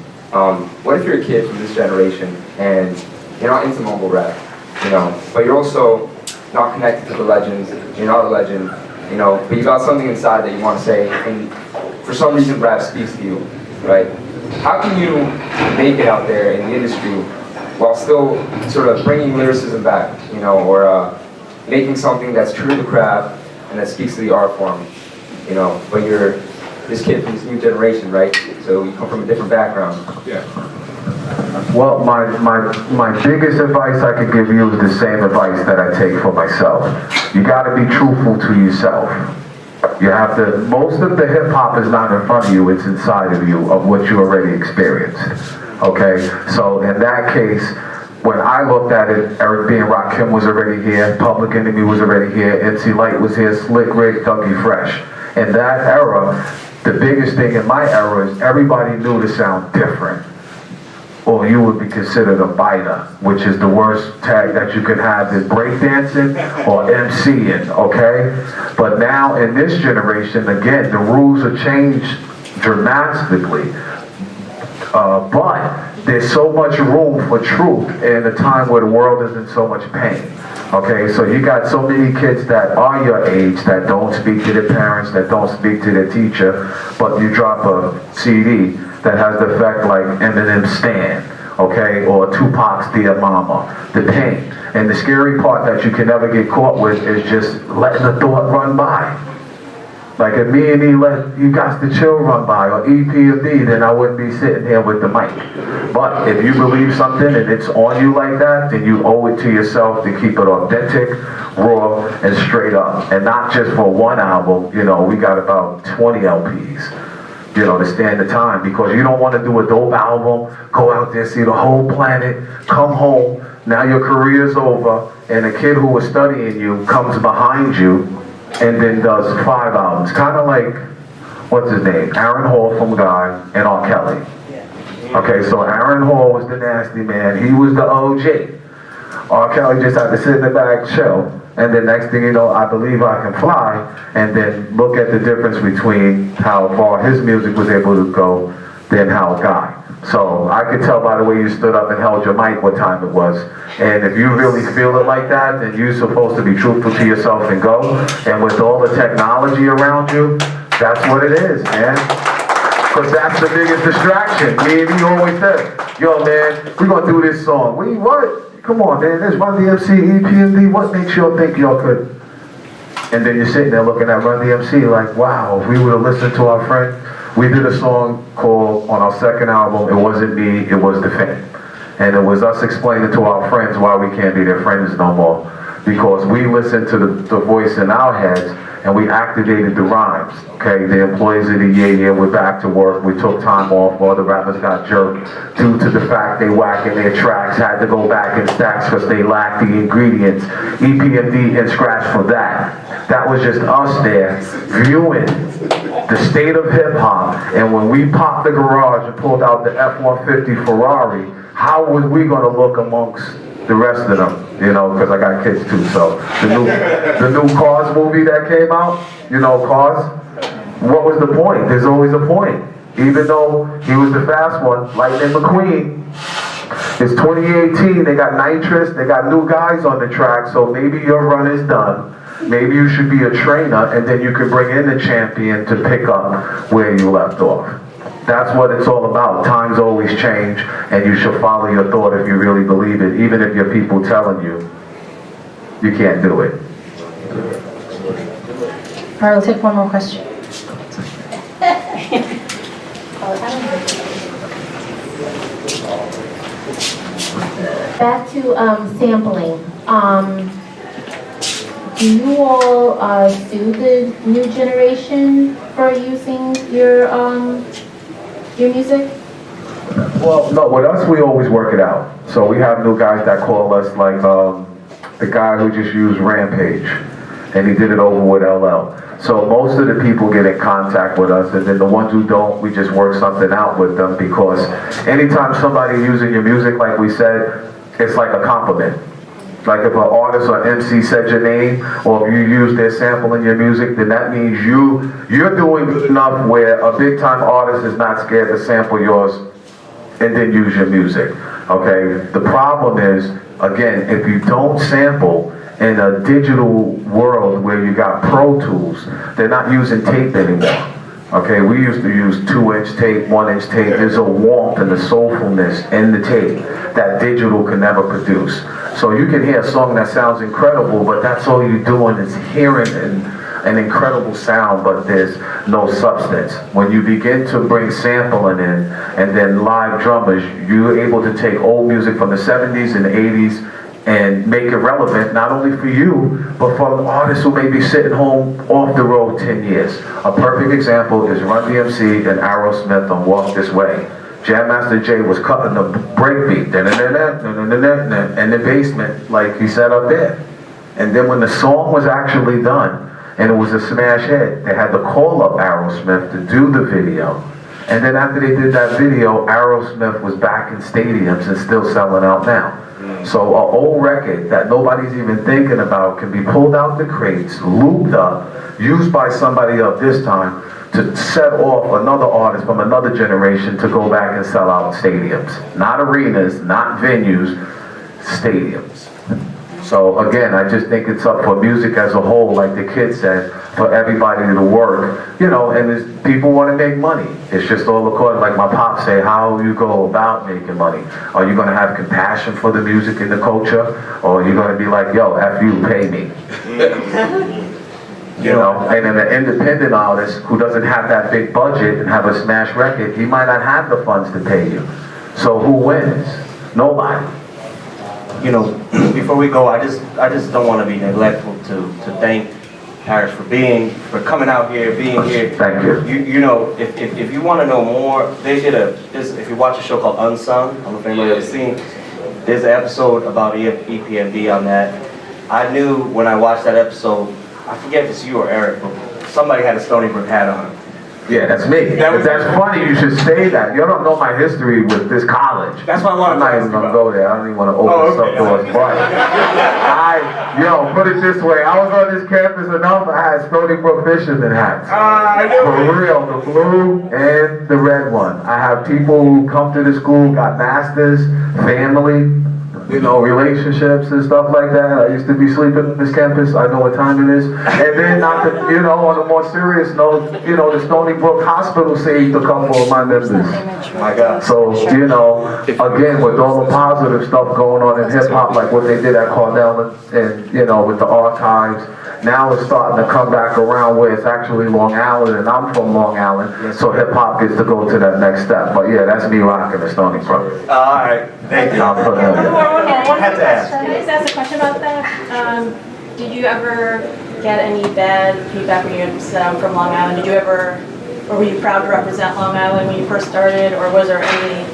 what if you're a kid from this generation and you're not into mumble rap, but you're also not connected to the legends, you're not a legend, but you got something inside that you want to say, and for some reason rap speaks to you, right? How can you make it out there in the industry while still sort of bringing lyricism back, or making something that's true to the craft and that speaks to the art form, but you're this kid from this new generation, right? So you come from a different background. Yeah. Well, my biggest advice I could give you is the same advice that I take for myself. You gotta be truthful to yourself. You have to, most of the hip hop is not in front of you, it's inside of you, of what you already experienced. Okay, so in that case, when I looked at it, Eric B. and Rakim was already here, Public Enemy was already here, MC Light was here, Slick Rick, Dougie Fresh. In that era, the biggest thing in my era is everybody knew to sound different, or you would be considered a biter, which is the worst tag that you could have is breakdancing or MCing, okay? But now in this generation, again, the rules have changed dramatically. But there's so much room for truth in a time where the world is in so much pain. Okay, so you got so many kids that are your age that don't speak to their parents, that don't speak to their teacher, but you drop a CD that has the effect like Eminem's Stand, okay, or Tupac's Dear Mama, the pain. And the scary part that you can never get caught with is just letting the thought run by. Like if me and E let You Got to Chill run by, or E.P.M.D, then I wouldn't be sitting here with the mic. But if you believe something and it's on you like that, then you owe it to yourself to keep it authentic, raw, and straight up. And not just for one album, we got about 20 LPs, to stand the time. Because you don't want to do a dope album, go out there, see the whole planet, come home, now your career's over, and a kid who was studying you comes behind you and then does 5 albums. Kind of like, what's his name? Aaron Hall from God and R. Kelly. Okay, so Aaron Hall was the nasty man. He was the OG. R. Kelly just had to sit in the back chill. And then next thing you know, I Believe I Can Fly. And then look at the difference between how far his music was able to go than how Guy. So I could tell by the way you stood up and held your mic what time it was. And if you really feel it like that, then you're supposed to be truthful to yourself and go. And with all the technology around you, that's what it is, man. Because that's the biggest distraction. Me and he always said, yo, man, we're going to do this song. What? Come on, man, there's Run DMC, E.P.M.D. What makes y'all think y'all could? And then you're sitting there looking at Run DMC like, wow, if we would have listened to our friend. We did a song called, on our second album, It Wasn't Me, It Was the Fame. And it was us explaining to our friends why we can't be their friends no more. Because we listened to the voice in our heads and we activated the rhymes. Okay, the employees of the year, we're back to work. We took time off while the rappers got jerked due to the fact they whacking their tracks, had to go back in stacks because they lacked the ingredients. E.P.M.D. and scratch for that. That was just us there viewing the state of hip hop. And when we popped the garage and pulled out the F-150 Ferrari, how was we gonna look amongst the rest of them? You know, because I got kids too. So the new Cars movie that came out, you know, Cars. What was the point? There's always a point. Even though he was the fast one, Lightning McQueen. It's 2018, they got nitrous, they got new guys on the track, so maybe your run is done. Maybe you should be a trainer, and then you can bring in the champion to pick up where you left off. That's what it's all about. Times always change, and you should follow your thought if you really believe it, even if your people telling you you can't do it. All right, we'll take one more question. Back to sampling. Do you all sue the new generation for using your music? Well, no, with us, we always work it out. So we have new guys that call us, like the guy who just used Rampage, and he did it over with LL. So most of the people get in contact with us, and then the ones who don't, we just work something out with them, because anytime somebody using your music, like we said, it's like a compliment. Like if an artist or MC said your name, or if you use their sample in your music, then that means you're doing good enough where a big time artist is not scared to sample yours and then use your music. Okay? The problem is, again, if you don't sample in a digital world where you got Pro Tools, they're not using tape anymore. Okay, we used to use 2-inch tape, 1-inch tape. There's a warmth and a soulfulness in the tape that digital can never produce. So you can hear a song that sounds incredible, but that's all you're doing is hearing an incredible sound, but there's no substance. When you begin to bring sampling in, and then live drummers, you're able to take old music from the 70s and 80s and make it relevant, not only for you, but for the artists who may be sitting home off the road 10 years. A perfect example is Run DMC and Aerosmith on Walk This Way. Jam Master Jay was cutting the breakbeat, in the basement, like he said up there. And then when the song was actually done, and it was a smash hit, they had to call up Aerosmith to do the video. And then after they did that video, Aerosmith was back in stadiums and still selling out now. So an old record that nobody's even thinking about can be pulled out the crates, looped up, used by somebody of this time to set off another artist from another generation to go back and sell out stadiums. Not arenas, not venues, stadiums. So again, I just think it's up for music as a whole, like the kid said, for everybody to work, you know, and people want to make money. It's just all according, like my pops say, how you go about making money. Are you going to have compassion for the music and the culture? Or are you going to be like, yo, F you, pay me? You know, and then an independent artist who doesn't have that big budget and have a smash record, he might not have the funds to pay you. So who wins? Nobody. You know, before we go, I just don't want to be neglectful to thank Parish for coming out here, being here. Thank you. You know, if you want to know more, they did if you watch a show called Unsung, I don't know if anybody ever seen, there's an episode about E.P.M.D. on that. I knew when I watched that episode, I forget if it's you or Eric, but somebody had a Stony Brook hat on. Yeah, that's me. That's funny, you should say that. You don't know my history with this college. That's what I wanted I'm to not ask even you gonna about. go there. I don't even wanna open stuff doors. But put it this way. I was on this campus enough, I had Stony Brook fisherman hats. For real, the blue and the red one. I have people who come to the school, got masters, family, relationships and stuff like that. I used to be sleeping on this campus. I know what time it is. And then, on a more serious note, the Stony Brook Hospital saved a couple of my members. My God. So, again, with all the positive stuff going on in hip hop, like what they did at Cornell and with the archives, now it's starting to come back around where it's actually Long Island, and I'm from Long Island, so hip hop gets to go to that next step. But yeah, that's me rocking the Stony Brook. All right, thank you. I'm familiar. I had to ask. Can I just ask a question about that? Did you ever get any bad feedback when you said I'm from Long Island? Or were you proud to represent Long Island when you first started, or was there any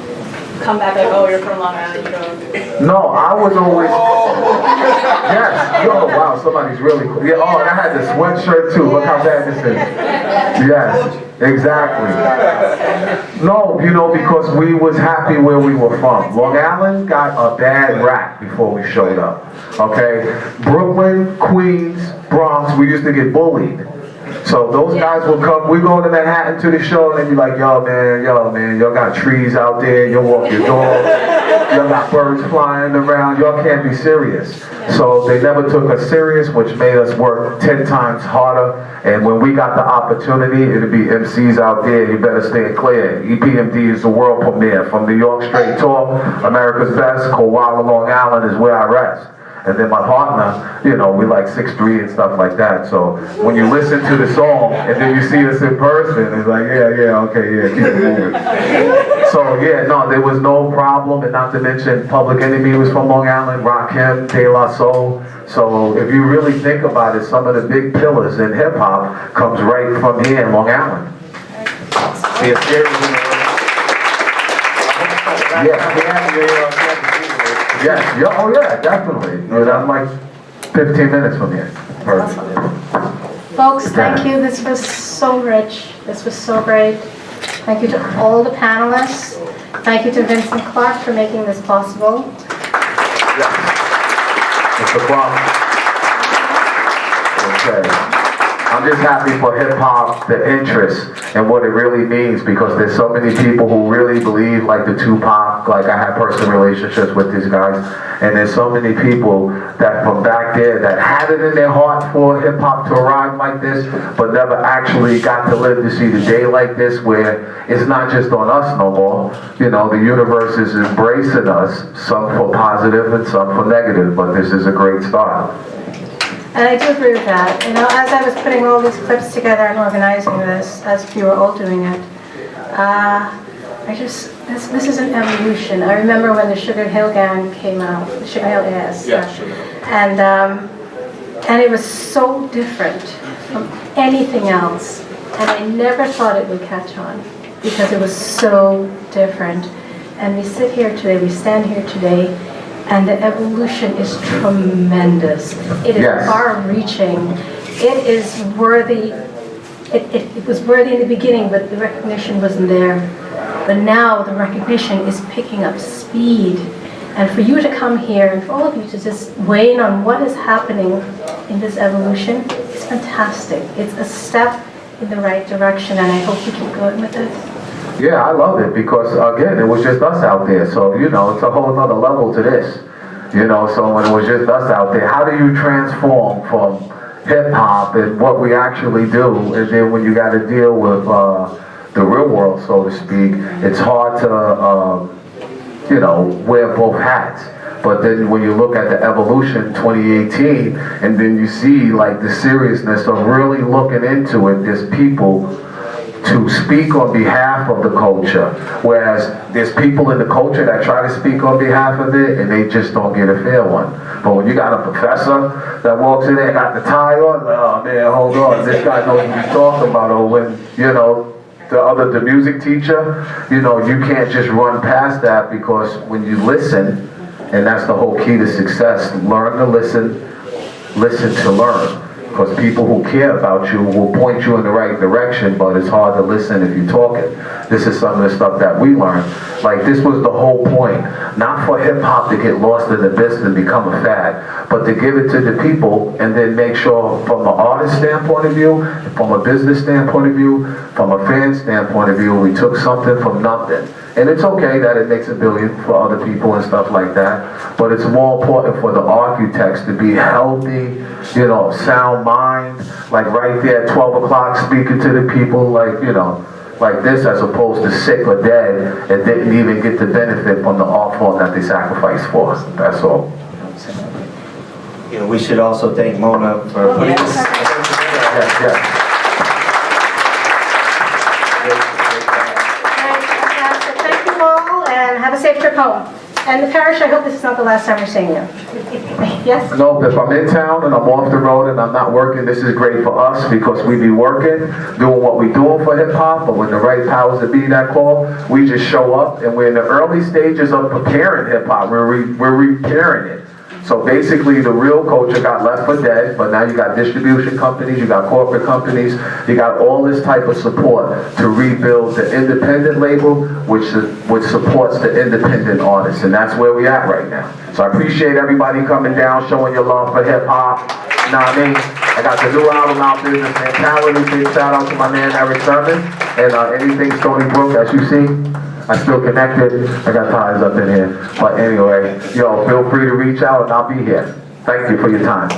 comeback like, oh, you're from Long Island, you don't? No, I was always. Yes. Yo, wow, somebody's really cool. Yeah. Oh, and I had the sweatshirt too. Look how bad this is. Yes, exactly. No, because we was happy where we were from. Long Island got a bad rap before we showed up. Okay, Brooklyn, Queens, Bronx, we used to get bullied. So those guys will come, we go to Manhattan to the show and they be like, yo man, y'all got trees out there, y'all walk your dog, y'all got birds flying around, y'all can't be serious. So they never took us serious, which made us work 10 times harder. And when we got the opportunity, it'd be MCs out there, you better stay clear. E.P.M.D is the world premiere from New York straight tour, America's Best, Koala, Long Island is where I rest. And then my partner, we like 6'3" and stuff like that. So when you listen to the song and then you see us in person, it's like, okay, keep it moving. So no, there was no problem. And not to mention, Public Enemy was from Long Island, Rakim, De La Soul. So if you really think about it, some of the big pillars in hip hop comes right from here in Long Island. Yeah, definitely. I'm like 15 minutes from here. Perfect. Folks, thank you. This was so rich. This was so great. Thank you to all the panelists. Thank you to Vincent Clark for making this possible. Mr. Clark. Okay. I'm just happy for hip hop, the interest, and what it really means, because there's so many people who really believe, like the Tupac, like I have personal relationships with these guys, and there's so many people that from back there that had it in their heart for hip hop to arrive like this, but never actually got to live to see the day like this, where it's not just on us no more. The universe is embracing us, some for positive and some for negative, but this is a great start. And I do agree with that. As I was putting all these clips together and organizing this, as you were all doing it, this is an evolution. I remember when the Sugar Hill Gang came out, the Sugar Hill AS, and it was so different from anything else. And I never thought it would catch on because it was so different. And we sit here today, we stand here today, and the evolution is tremendous. It is far-reaching. It is worthy. It was worthy in the beginning, but the recognition wasn't there. But now the recognition is picking up speed. And for you to come here, and for all of you to just weigh in on what is happening in this evolution, is fantastic. It's a step in the right direction, and I hope you keep going with it. Yeah, I love it because, again, it was just us out there. So, it's a whole other level to this. So when it was just us out there, how do you transform from hip-hop and what we actually do, and then when you got to deal with the real world, so to speak, it's hard to, wear both hats. But then when you look at the evolution 2018, and then you see like the seriousness of really looking into it, there's people to speak on behalf of the culture, whereas there's people in the culture that try to speak on behalf of it and they just don't get a fair one. But when you got a professor that walks in there and got the tie on, oh man, hold on, this guy knows what he's talking about. Or when, the music teacher, you can't just run past that, because when you listen, and that's the whole key to success, learn to listen to learn. Because people who care about you will point you in the right direction, but it's hard to listen if you're talking. This is some of the stuff that we learned. Like, this was the whole point. Not for hip-hop to get lost in the business and become a fad, but to give it to the people and then make sure from an artist standpoint of view, from a business standpoint of view, from a fan standpoint of view, we took something from nothing. And it's okay that it makes $1 billion for other people and stuff like that, but it's more important for the architects to be healthy, you know, sound mind, like right there at 12 o'clock speaking to the people, like, you know, like this, as opposed to sick or dead and didn't even get the benefit from the art form that they sacrificed for. That's all. You know, we should also thank Mona for putting this. Yes, yes. Thank you all, and have a safe trip home. And the parish, I hope this is not the last time we're seeing you. Yes? No, if I'm in town and I'm off the road and I'm not working, this is great for us because we be working, doing what we doing for hip hop, but when the right powers that be that call, we just show up and we're in the early stages of preparing hip hop. We're repairing it. So basically, the real culture got left for dead, but now you got distribution companies, you got corporate companies, you got all this type of support to rebuild the independent label, which supports the independent artists, and that's where we at right now. So I appreciate everybody coming down, showing your love for hip hop. You know what I mean? I got the new album out, Business Mentality. Big shout out to my man Eric Sermon, and anything Stony Brook, as you see. I still connected. I got ties up in here. But anyway, yo, feel free to reach out and I'll be here. Thank you for your time.